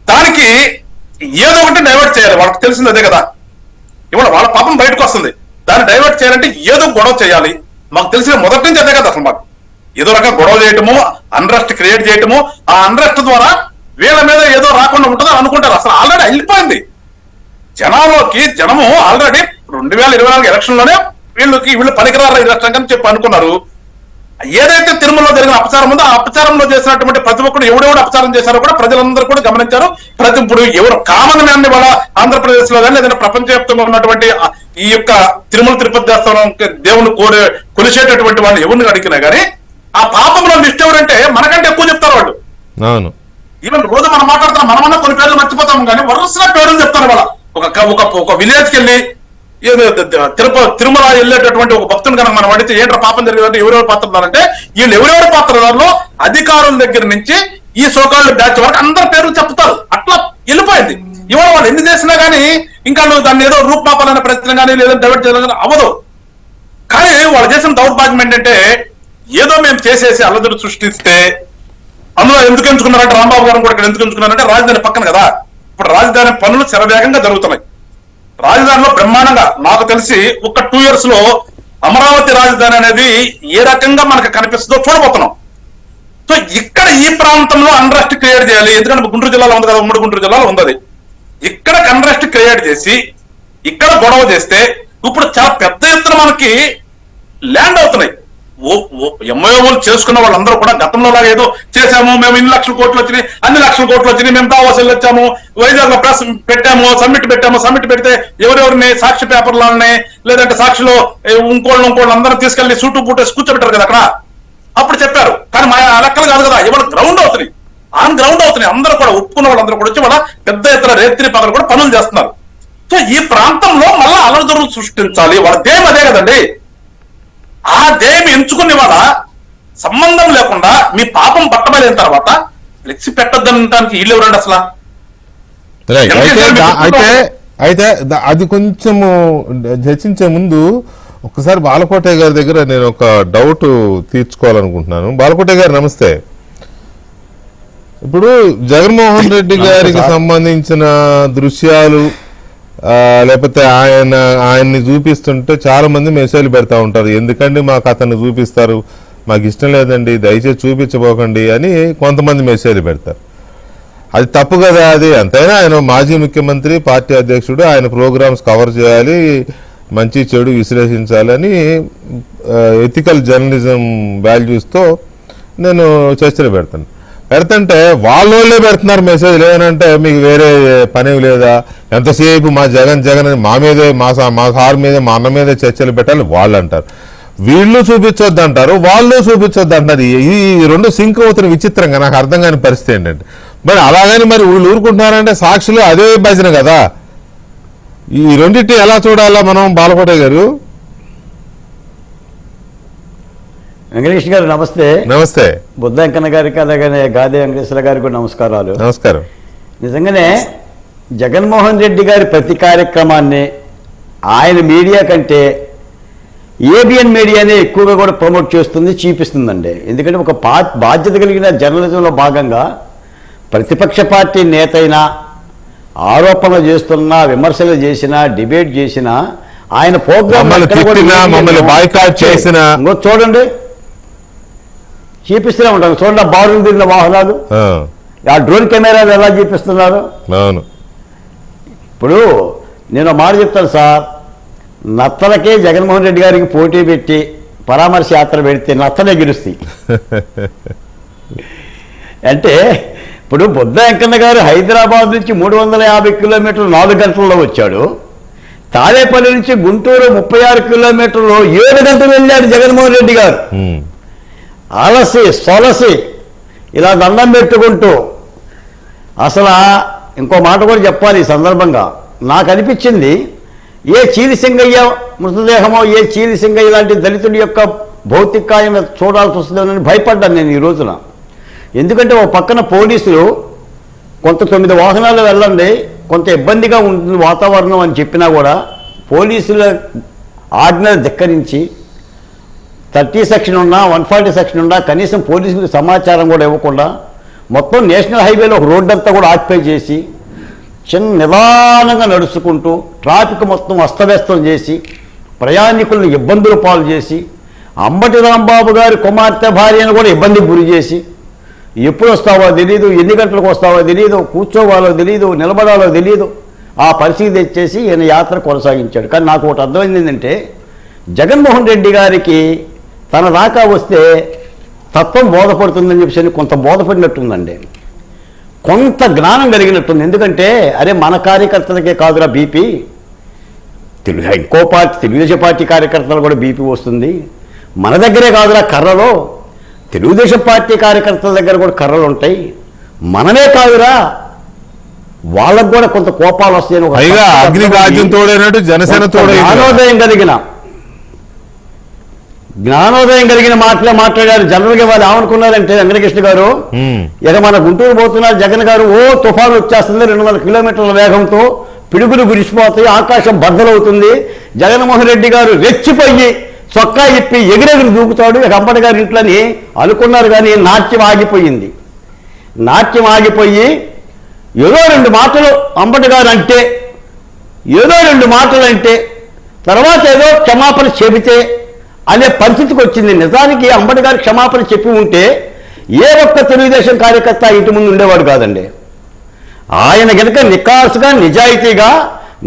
దానికి ఏదో ఒకటి డైవర్ట్ చేయాలి. వాళ్ళకి తెలిసింది అదే కదా. ఇవాళ వాళ్ళ పాపం బయటకు వస్తుంది. దాన్ని డైవర్ట్ చేయాలంటే ఏదో గొడవ చేయాలి. మాకు తెలిసిన మొదటి నుంచి అదే కదా. అసలు మాకు ఏదో రకంగా గొడవ చేయటము, అన్రెస్ట్ క్రియేట్ చేయటము, ఆ అన్రెస్ట్ ద్వారా వీళ్ళ మీద ఏదో రాకుండా ఉంటుందని అనుకుంటారు. అసలు ఆల్రెడీ వెళ్ళిపోయింది జనాల్లోకి. జనము ఆల్రెడీ 2024 ఎలక్షన్లోనే వీళ్ళు పనికిరారు ఈ రాష్ట్రం అని చెప్పి అనుకున్నారు. ఏదైతే తిరుమలలో జరిగిన అపచారం ఉందో ఆ అపచారంలో చేసినటువంటి ప్రతి ఒక్కరు ఎవడెవడు అపచారం చేశారో కూడా ప్రజలందరూ కూడా గమనించారు. ఇప్పుడు ఎవరు కామన్ మ్యాన్ వాళ్ళ ఆంధ్రప్రదేశ్ లో కానీ లేదంటే ప్రపంచవ్యాప్తంగా ఉన్నటువంటి ఈ యొక్క తిరుమల తిరుపతి దేవస్థానం దేవుని కొలిసేటటువంటి వాళ్ళు ఎవరిని అడిగినా కానీ ఆ పాపంలో లిస్ట్ ఎవరంటే మనకంటే ఎక్కువ చెప్తారు వాళ్ళు. అవును. ఈవెన్ రోజు మనం మాట్లాడుతున్నాం, మనమన్నా కొన్ని పేర్లు మర్చిపోతాం కానీ వరుసగా పేర్లు చెప్తారు వాళ్ళ. ఒక విలేజ్కి వెళ్ళి తిరుమల వెళ్ళేటటువంటి ఒక భక్తుని కనుక మనం అడిగితే ఏంట్రా పాపం జరిగిందంటే ఎవరెవరు పాత్రదారంటే వీళ్ళు ఎవరెవరు పాత్రదారులో అధికారుల దగ్గర నుంచి ఈ సోకాళ్ళు బ్యాచ్ వరకు అందరి పేర్లు చెప్తారు. అట్లా వెళ్ళిపోయింది. ఇవాళ వాళ్ళు ఎన్ని చేసినా కానీ ఇంకా దాన్ని ఏదో రూపుమాపాలనే ప్రయత్నం కానీ లేదంటే డైవర్ట్ చేయాలని అవ్వదు. కానీ వాళ్ళు చేసిన దౌర్భాగ్యం ఏంటంటే ఏదో మేము చేసేసి అల్లదురు సృష్టిస్తే అందులో ఎందుకు ఎంచుకున్నారంటే రాంబాబు గారు కూడా ఇక్కడ ఎందుకు ఎంచుకున్నారంటే రాజధాని పక్కన కదా. ఇప్పుడు రాజధాని పనులు శరవేగంగా జరుగుతున్నాయి. రాజధానిలో బ్రహ్మాండంగా నాకు తెలిసి ఒక 2 years లో అమరావతి రాజధాని అనేది ఏ రకంగా మనకు కనిపిస్తుందో చూడబోతున్నాం. సో ఇక్కడ ఈ ప్రాంతంలో అన్రెస్ట్ క్రియేట్ చేయాలి. ఎందుకంటే గుంటూరు జిల్లాలో ఉంది కదా, ఉమ్మడి గుంటూరు జిల్లాలో ఉంది. ఇక్కడ అన్రెస్ట్ క్రియేట్ చేసి ఇక్కడ గొడవ చేస్తే ఇప్పుడు చాలా పెద్ద ఎత్తున మనకి ల్యాండ్ అవుతున్నాయి. ఎంఓఏలు చేసుకున్న వాళ్ళందరూ కూడా గతంలో లాగా ఏదో చేశాము, మేము ఇన్ని లక్షల కోట్లు వచ్చినాయి, అన్ని లక్షల కోట్లు వచ్చినాయి, మేము దావాస్ వెళ్ళొచ్చాము, వైజాగ్ లో ప్రెస్ పెట్టాము, సమ్మిట్ పెడితే ఎవరెవరిని సాక్షి పేపర్లని లేదంటే సాక్షిలో ఇంకోళ్ళు అందరూ తీసుకెళ్లి సూటు బూటేసి కూర్చోబెట్టారు కదా అక్కడ. అప్పుడు చెప్పారు. కానీ మా లెక్కలు కాదు కదా. ఇవాళ గ్రౌండ్ అవుతున్నాయి, ఆన్ గ్రౌండ్ అవుతున్నాయి. అందరూ కూడా ఒప్పుకున్న వాళ్ళందరూ కూడా వచ్చి వాళ్ళ పెద్ద ఎత్తున రేత్రి పగలు కూడా పనులు చేస్తున్నారు. సో ఈ ప్రాంతంలో మళ్ళా అలజడులు సృష్టించాలి. వాళ్ళ ధ్యేయం అదే కదండి. ఆ ధ్యేయం ఎంచుకునే వాళ్ళ సంబంధం లేకుండా మీ పాపం పట్టబడిన తర్వాత ఫ్లెక్సీ పెట్టొద్దనడానికి వీళ్ళు ఎవరండి అసలు? అయితే అది కొంచెము చర్చించే ముందు ఒకసారి బాలకోటయ్య గారి దగ్గర నేను ఒక డౌట్ తీర్చుకోవాలనుకుంటున్నాను. బాలకోటయ్య గారు నమస్తే. ఇప్పుడు జగన్మోహన్ రెడ్డి గారికి సంబంధించిన దృశ్యాలు లేకపోతే ఆయన్ని చూపిస్తుంటే చాలా మంది మెసేజ్లు పెడతా ఉంటారు, ఎందుకండి మాకు అతన్ని చూపిస్తారు, మాకు ఇష్టం లేదండి, దయచేసి చూపించబోకండి అని కొంతమంది మెసేజ్లు పెడతారు. అది తప్పు కదా. అది అంతైనా ఆయన మాజీ ముఖ్యమంత్రి, పార్టీ అధ్యక్షుడు, ఆయన ప్రోగ్రామ్స్ కవర్ చేయాలి, మంచి చెడు విశ్లేషించాలని ఎథికల్ జర్నలిజం వాల్యూస్తో నేను చర్చలు పెడుతుంటే వాళ్ళే పెడుతున్నారు మెసేజ్లు. ఏమనంటే మీకు వేరే పని లేదా, ఎంతసేపు మా జగన్ అని మా మీదే మా సార్ మీదే మా అన్న మీదే చర్చలు పెట్టాలి వాళ్ళు అంటారు. వీళ్ళు చూపించొద్దు అంటారు, వాళ్ళు చూపించొద్దు అంటారు. ఈ రెండు సింక్ అవుతున్న విచిత్రంగా నాకు అర్థం కాని పరిస్థితి ఏంటంటే, మరి అలాగని మరి వీళ్ళు ఊరుకుంటున్నారంటే సాక్షులు అదే భజన కదా. ఈ రెండింటి ఎలా చూడాలా మనం? బాలకోటయ్య గారు. వెంకటేష్ గారు నమస్తే. నమస్తే. బుద్ధ వెంకన్న గారికి అలాగనే గాదే వెంకటేశ్వర గారికి కూడా నమస్కారాలు. నమస్కారం. నిజంగానే జగన్మోహన్ రెడ్డి గారి ప్రతి కార్యక్రమాన్ని ఆయన మీడియా కంటే ఏబిఎన్ మీడియానే ఎక్కువగా కూడా ప్రమోట్ చేస్తుంది, చూపిస్తుందండి. ఎందుకంటే ఒక బాధ్యత కలిగిన జర్నలిజంలో భాగంగా ప్రతిపక్ష పార్టీ నేత అయినా ఆరోపణలు చేస్తున్నా, విమర్శలు చేసినా, డిబేట్ చేసినా, ఆయన మమ్మల్ని తిట్టినా, మమ్మల్ని బాయ్కాట్ చేసినా చూడండి చూపిస్తూనే ఉంటాను. చూడండి బారులు తిరిగిన వాహనాలు, ఆ డ్రోన్ కెమెరాలు ఎలా చూపిస్తున్నారు. అవును. ఇప్పుడు నేను మాట చెప్తాను సార్, నత్తలకే జగన్మోహన్ రెడ్డి గారికి పోటీ పెట్టి పరామర్శ యాత్ర పెడితే నత్తలే గెలుస్తాయి. అంటే ఇప్పుడు బుద్ధ వెంకన్న గారు హైదరాబాద్ నుంచి 350 కిలోమీటర్లు 4 గంటల్లో వచ్చాడు. తాడేపల్లి నుంచి గుంటూరు 36 కిలోమీటర్లు 7 గంటలు వెళ్ళాడు జగన్మోహన్ రెడ్డి గారు. అలసి సొలసి ఇలా దండం పెట్టుకుంటూ. అసలు ఇంకో మాట కూడా చెప్పాలి ఈ సందర్భంగా. నాకు అనిపించింది, ఏ చీలిసింగయ్య మృతదేహమో, ఏ చీలిసింగయ్య లాంటి దళితుడి యొక్క భౌతికాయం చూడాల్సి వస్తుందని భయపడ్డాను నేను ఈ రోజున. ఎందుకంటే ఒక పక్కన పోలీసులు కొంత 9 వాహనాలు వెళ్ళండి, కొంత ఇబ్బందిగా ఉంటుంది వాతావరణం అని చెప్పినా కూడా పోలీసుల ఆజ్ఞ ధిక్కరించి 30 సెక్షన్ ఉన్నా, 140 సెక్షన్ ఉన్నా కనీసం పోలీసులకు సమాచారం కూడా ఇవ్వకుండా మొత్తం నేషనల్ హైవేలో ఒక రోడ్డు అంతా కూడా ఆక్యుపై చేసి నిదానంగా నడుచుకుంటూ ట్రాఫిక్ మొత్తం అస్తవ్యస్తం చేసి ప్రయాణికులను ఇబ్బందులు పాలు చేసి అంబటి రాంబాబు గారి కుమార్తె భార్యను కూడా ఇబ్బందికి గురి చేసి ఎప్పుడు వస్తావో తెలియదు, ఎన్ని గంటలకు వస్తావో తెలియదు, కూర్చోవాలో తెలియదు, నిలబడాలో తెలియదు, ఆ పరిస్థితి తెచ్చేసి ఈయన యాత్ర కొనసాగించాడు. కానీ నాకు ఒకటి అర్థమైంది ఏంటంటే, జగన్మోహన్ రెడ్డి గారికి తన దాకా వస్తే తత్వం బోధపడుతుందని చెప్పేసి కొంత బోధపడినట్టుందండి, కొంత జ్ఞానం కలిగినట్టుంది. ఎందుకంటే అరే మన కార్యకర్తలకే కాదురా బీపీ, ఇంకో పార్టీ తెలుగుదేశం పార్టీ కార్యకర్తలు కూడా బీపీ వస్తుంది, మన దగ్గరే కాదురా కర్రలో, తెలుగుదేశం పార్టీ కార్యకర్తల దగ్గర కూడా కర్రలు ఉంటాయి, మనమే కాదురా వాళ్ళకు కూడా కొంత కోపాలు వస్తాయని జ్ఞానోదయం కలిగిన మాటలే మాట్లాడారు. జనరల్గా వాళ్ళు ఏమనుకున్నారంటే వెంకటకృష్ణ గారు, ఇక మన గుంటూరు పోతున్నారు జగన్ గారు, ఓ తుఫాను వచ్చేస్తుంది 200 కిలోమీటర్ల వేగంతో, పిడుగులు గురిసిపోతాయి, ఆకాశం బద్దలవుతుంది, జగన్మోహన్ రెడ్డి గారు రెచ్చిపోయి చొక్కా ఇప్పి ఎగిరెగిరి దూకుతాడు ఇక అంబటి గారి ఇంట్లోని అనుకున్నారు. కానీ నాట్యం ఆగిపోయింది. నాట్యం ఆగిపోయి ఏదో 2 మాటలు అంబటి గారు అంటే, ఏదో 2 మాటలు అంటే తర్వాత ఏదో క్షమాపణ చెబితే అనే పరిస్థితికి వచ్చింది. నిజానికి అంబటి గారు క్షమాపణ చెప్పి ఉంటే ఏ ఒక్క తెలుగుదేశం కార్యకర్త ఇంటి ముందు ఉండేవాడు కాదండి. ఆయన గనక నికాసుగా నిజాయితీగా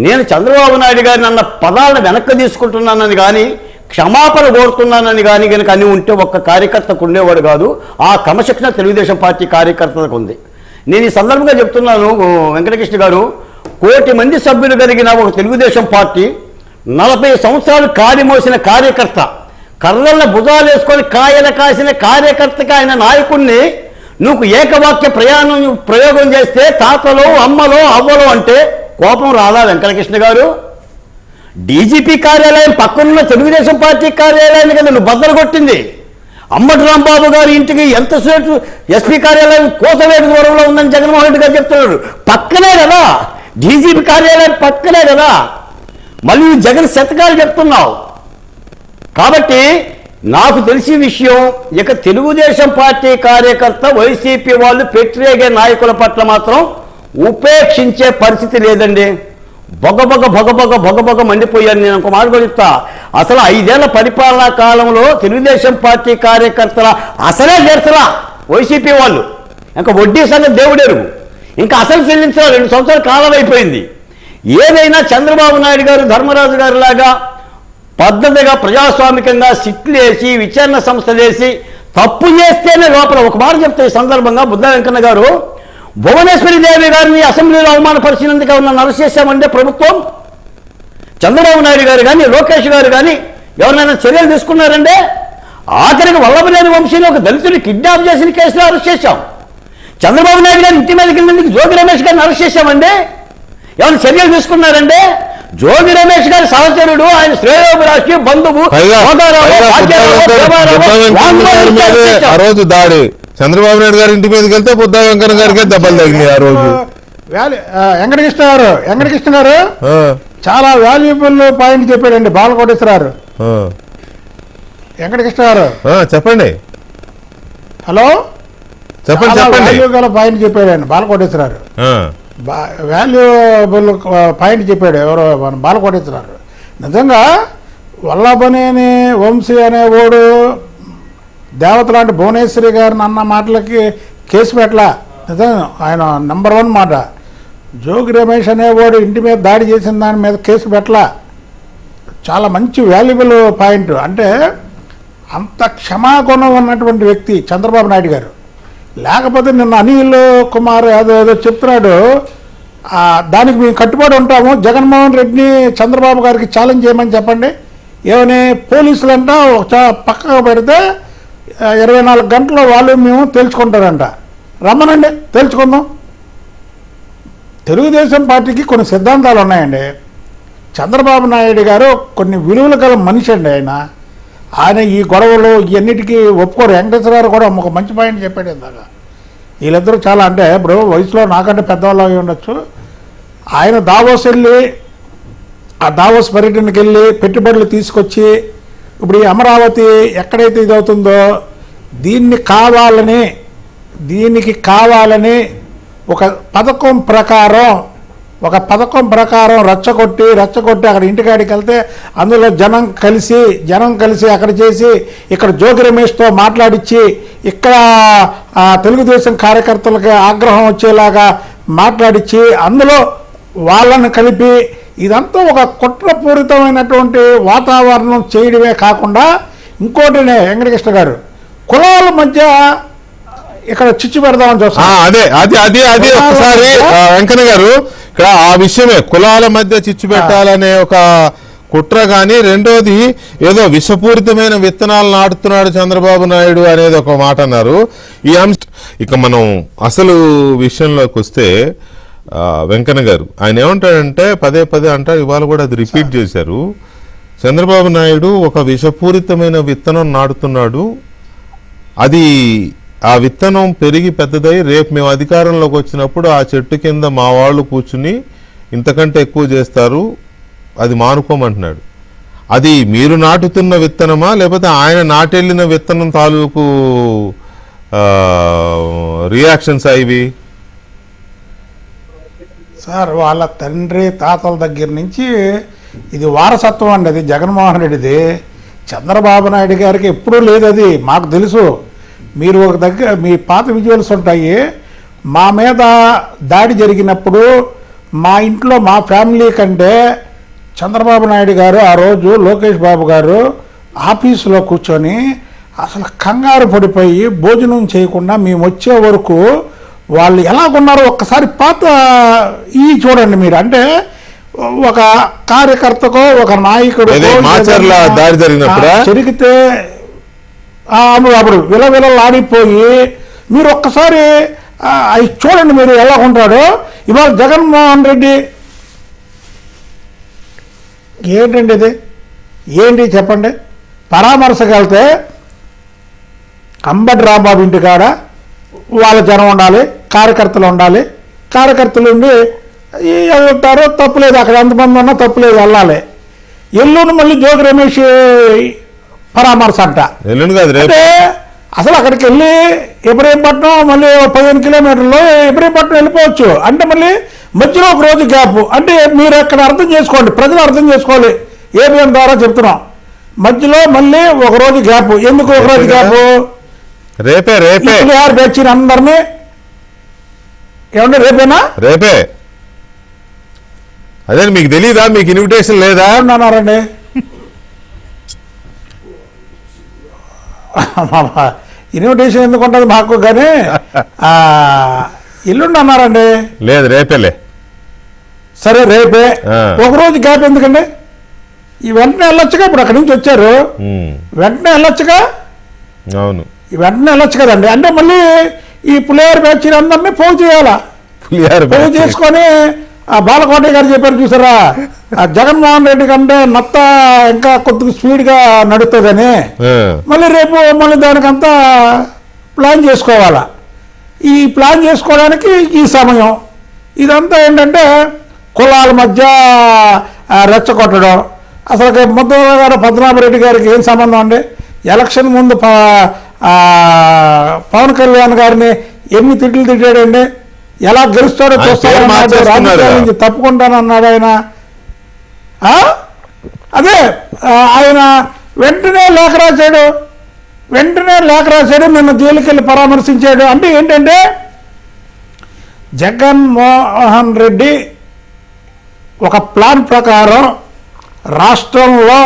నేను చంద్రబాబు నాయుడు గారిని అన్న పదాలను వెనక్కి తీసుకుంటున్నానని కానీ, క్షమాపణ కోరుతున్నానని కానీ కనుక అని ఉంటే ఒక్క కార్యకర్తకు ఉండేవాడు కాదు. ఆ క్రమశిక్షణ తెలుగుదేశం పార్టీ కార్యకర్తలకు ఉంది. నేను ఈ సందర్భంగా చెప్తున్నాను వెంకటకృష్ణ గారు, 1 కోటి మంది సభ్యులు కలిగిన ఒక తెలుగుదేశం పార్టీ 40 సంవత్సరాలు కాలిమోసిన కార్యకర్త, కర్రల భుజాలు వేసుకొని కాయలు కాసిన కార్యకర్తకి ఆయన నాయకుడిని నువ్వు ఏకవాక్య ప్రయోగం చేస్తే తాతలో అమ్మలో అవ్వలో అంటే కోపం రాదా వెంకటకృష్ణ గారు? డీజీపీ కార్యాలయం పక్కనున్న తెలుగుదేశం పార్టీ కార్యాలయాన్ని కదా నువ్వు బద్దలు కొట్టింది. అంబటి రాంబాబు గారి ఇంటికి ఎంతసేపు ఎస్పీ కార్యాలయం కోతవేటు దూరంలో ఉందని జగన్మోహన్ రెడ్డి గారు చెప్తున్నాడు. పక్కనే కదా డీజీపీ కార్యాలయం పక్కనే కదా, మళ్ళీ జగన్ శతకాలు చెప్తున్నావు. కాబట్టి నాకు తెలిసిన విషయం, ఇక తెలుగుదేశం పార్టీ కార్యకర్త వైసీపీ వాళ్ళు పెట్టిరేగే నాయకుల పట్ల మాత్రం ఉపేక్షించే పరిస్థితి లేదండి. బొగబొగ మండిపోయాను. నేను ఒక మాట కూడా చెప్తా, అసలు 5 ఏళ్ల పరిపాలనా కాలంలో తెలుగుదేశం పార్టీ కార్యకర్తల అసలే చేర్చలా వైసీపీ వాళ్ళు. ఇంకా వడ్డీ సంగతి దేవుడెరుగు, ఇంకా అసలు చెల్లించాలి. 2 సంవత్సరాల కాలం అయిపోయింది. ఏదైనా చంద్రబాబు నాయుడు గారు ధర్మరాజు గారి లాగా పద్ధతిగా ప్రజాస్వామికంగా సిట్లు వేసి విచారణ సంస్థలు వేసి తప్పు చేస్తేనే లోపల. ఒక మాట చెప్తే ఈ సందర్భంగా బుద్ధ వెంకన్న గారు, భువనేశ్వరి దేవి గారిని అసెంబ్లీలో అవమానపరిచినందుకు ఎవరన్నా అరెస్ట్ చేశామంటే ప్రభుత్వం, చంద్రబాబు నాయుడు గారు కానీ లోకేష్ గారు కానీ ఎవరినైనా చర్యలు తీసుకున్నారంటే? ఆఖరికి వల్లభనేని వంశీని ఒక దళితుడిని కిడ్నాప్ చేసిన కేసులో అరెస్ట్ చేశాం. చంద్రబాబు నాయుడు గారిని ఇంటి మీదకి వెళ్ళినందుకు జోగి రమేష్ గారిని అరెస్ట్ చేశామండి. ఏమైనా చర్యలు తీసుకున్నారంటే? జోగి రమేష్ గారి సహచరుడు, ఆయన శ్రేయోభిలాషి బంధువు ఆ రోజు దాడి చంద్రబాబు నాయుడు గారి ఇంటి మీదకి వెళ్తే బుద్ధ వెంకన్న గారికి దెబ్బలు తగిలినాయి. ఆ రోజు వెంకటకృష్ణ గారు చాలా వాల్యుబుల్ పాయింట్ చెప్పాడండి బాలకోటేశ్వరరావు. వెంకటకృష్ణ గారు చెప్పండి. హలో, చెప్పండి. వాల్యూ గల పాయింట్ చెప్పాడండి బాలకోటేశ్వరరావు. వాల్యుబుల్ పాయింట్ చెప్పాడు ఎవరో మన బాలకోటేశ్వరారు. నిజంగా వల్లభనేని వంశీ అనేవాడు దేవత లాంటి భువనేశ్వరి గారిని అన్న మాటలకి కేసు పెట్టలా. నిజం, ఆయన నెంబర్ 1 మాట. జోగి రమేష్ అనేవాడు ఇంటి మీద దాడి చేసిన దాని మీద కేసు పెట్టలా. చాలా మంచి వాల్యుబుల్ పాయింట్. అంటే అంత క్షమాగుణం ఉన్నటువంటి వ్యక్తి చంద్రబాబు నాయుడు గారు. లేకపోతే నిన్న అనిల్ కుమార్ ఏదో చెప్తున్నాడు, దానికి మేము కట్టుబడి ఉంటాము, జగన్మోహన్ రెడ్డిని చంద్రబాబు గారికి ఛాలెంజ్ చేయమని చెప్పండి. ఏమని పోలీసులంట పక్కకు పెడితే 24 గంటల్లో వాళ్ళు మేము తేల్చుకుంటారంట. రమ్మనండి, తేల్చుకుందాం. తెలుగుదేశం పార్టీకి కొన్ని సిద్ధాంతాలు ఉన్నాయండి. చంద్రబాబు నాయుడు గారు కొన్ని విలువలు గల మనిషి అండి. ఆయన ఈ గొడవలు ఇవన్నిటికీ ఒప్పుకోరు. వెంకటేశ్వర గారు కూడా ఒక మంచి పాయింట్ చెప్పాడు ఇందాక. వీళ్ళిద్దరూ చాలా, అంటే ఇప్పుడు వయసులో నాకంటే పెద్దవాళ్ళు అయి ఉండొచ్చు. ఆయన దావోస్ వెళ్ళి, ఆ దావోస్ పర్యటనకి వెళ్ళి పెట్టుబడులు తీసుకొచ్చి ఇప్పుడు ఈ అమరావతి ఎక్కడైతే ఇది అవుతుందో దీనికి కావాలని ఒక పథకం ప్రకారం రెచ్చగొట్టి అక్కడ ఇంటికాడికి వెళ్తే అందులో జనం కలిసి అక్కడ చేసి ఇక్కడ జోగి రమేష్తో మాట్లాడించి ఇక్కడ తెలుగుదేశం కార్యకర్తలకి ఆగ్రహం వచ్చేలాగా మాట్లాడించి అందులో వాళ్ళని కలిపి ఇదంతా ఒక కుట్రపూరితమైనటువంటి వాతావరణం చేయడమే కాకుండా ఇంకోటినే వెంకటకృష్ణ గారు కులాల మధ్య ఇక్కడ చిచ్చు పెడదామని చూస్తాం. అదే ఒకసారి వెంకన్న గారు ఇక్కడ ఆ విషయమే కులాల మధ్య చిచ్చు పెట్టాలనే ఒక కుట్ర కానీ, రెండోది ఏదో విషపూరితమైన విత్తనాలు నాటుతున్నాడు చంద్రబాబు నాయుడు అనేది ఒక మాట అన్నారు. ఈ అంశం ఇక మనం అసలు విషయంలోకి వస్తే వెంకన్న గారు ఆయన ఏమంటాడంటే పదే అంటారు, ఇవాళ కూడా అది రిపీట్ చేశారు. చంద్రబాబు నాయుడు ఒక విషపూరితమైన విత్తనం నాటుతున్నాడు, అది ఆ విత్తనం పెరిగి పెద్దదై రేపు మేము అధికారంలోకి వచ్చినప్పుడు ఆ చెట్టు కింద మా వాళ్ళు కూర్చుని ఇంతకంటే ఎక్కువ చేస్తారు, అది మానుకోమంటున్నాడు. అది మీరు నాటుతున్న విత్తనమా లేకపోతే ఆయన నాటెళ్ళిన విత్తనం తాలూకు రియాక్షన్స్ ఇవి? సార్ వాళ్ళ తండ్రి తాతల దగ్గర నుంచి ఇది వారసత్వం అండి. అది జగన్మోహన్ రెడ్డిది. చంద్రబాబు నాయుడు గారికి ఎప్పుడూ లేదు. అది మాకు తెలుసు. మీరు ఒక దగ్గర మీ పాత విజువల్స్ ఉంటాయి. మా మీద దాడి జరిగినప్పుడు మా ఇంట్లో మా ఫ్యామిలీ కంటే చంద్రబాబు నాయుడు గారు ఆ రోజు లోకేష్ బాబు గారు ఆఫీసులో కూర్చొని అసలు కంగారు పడిపోయి భోజనం చేయకుండా మేము వచ్చే వరకు వాళ్ళు ఎలాగున్నారో ఒక్కసారి పాత చూడండి మీరు. అంటే ఒక కార్యకర్తకో ఒక నాయకుడు దాడి జరిగితే అప్పుడు విలవిలలాడిపోయి మీరు ఒక్కసారి అవి చూడండి మీరు ఎలా ఉంటాడో. ఇవాళ జగన్మోహన్ రెడ్డి ఏంటండి ఇది? ఏంటి చెప్పండి. పరామర్శకు వెళ్తే అంబటి రాంబాబు ఇంటికాడ వాళ్ళ జనం ఉండాలి, కార్యకర్తలు ఉండాలి. కార్యకర్తలు ఉండి వెళ్తారో తప్పులేదు, అక్కడ ఎంతమంది ఉన్నా తప్పులేదు, వెళ్ళాలి. ఎల్లుండి మళ్ళీ జోగి రమేష్ పరామర్శ అంట. అంటే అసలు అక్కడికి వెళ్ళి ఇబ్రహీంపట్నం మళ్ళీ 15 కిలోమీటర్లు ఇబ్రహీంపట్నం వెళ్ళిపోవచ్చు. అంటే మళ్ళీ మధ్యలో ఒక రోజు గ్యాప్. అంటే మీరు అక్కడ అర్థం చేసుకోండి, ప్రజలు అర్థం చేసుకోవాలి. ఏబిఎం ద్వారా చెప్తున్నాం. మధ్యలో మళ్ళీ ఒక రోజు గ్యాప్. ఎందుకు ఒక రోజు గ్యాప్? రేపే బ్యాచ్ అందరినీ ఏమన్నా రేపేనా? రేపే. అదే మీకు తెలీదా? మీకు ఇన్విటేషన్ లేదా అన్నారండి? ఇన్విటేషన్ ఎందుకు ఉంటుంది మాకు, కానీ ఎల్లుండి అన్నారండి. లేదు రేపేలే. సరే రేపే. ఒకరోజు గ్యాప్ ఎందుకండి? ఈ వెంటనే వెళ్ళొచ్చుగా. ఇప్పుడు అక్కడి నుంచి వచ్చారు, వెంటనే వెళ్ళొచ్చుగా. అవును, వెంటనే వెళ్ళొచ్చు కదండి. అంటే మళ్ళీ ఈ పులిహార బ్యాచ్ అందరినీ పోగు చేయాలా? పోగు చేసుకొని బాలకోట గారు చెప్పారు చూసారా, జగన్మోహన్ రెడ్డి కంటే నత్త ఇంకా కొద్దిగా స్పీడ్గా నడుతుందని. మళ్ళీ రేపు మళ్ళీ దానికంతా ప్లాన్ చేసుకోవాలా. ఈ ప్లాన్ చేసుకోవడానికి ఈ సమయం ఇదంతా ఏంటంటే కులాల మధ్య రెచ్చగొట్టడం. అసలు ముద్దరాజు గారు పద్మనాభరెడ్డి గారికి ఏం సంబంధం అండి? ఎలక్షన్ ముందు పవన్ కళ్యాణ్ గారిని ఎన్ని తిట్లు తిట్టాడండి. ఎలా గెలుస్తాడో ఆయన చూస్తాడు, పేరు మార్చేసుకున్నాడు రాజకీయాల నుంచి తప్పుకుంటానన్నాడు ఆయన. అదే ఆయన వెంటనే లేఖ రాశాడు, నిన్న జైలుకి వెళ్ళి పరామర్శించాడు. అంటే ఏంటంటే జగన్మోహన్ రెడ్డి ఒక ప్లాన్ ప్రకారం రాష్ట్రంలో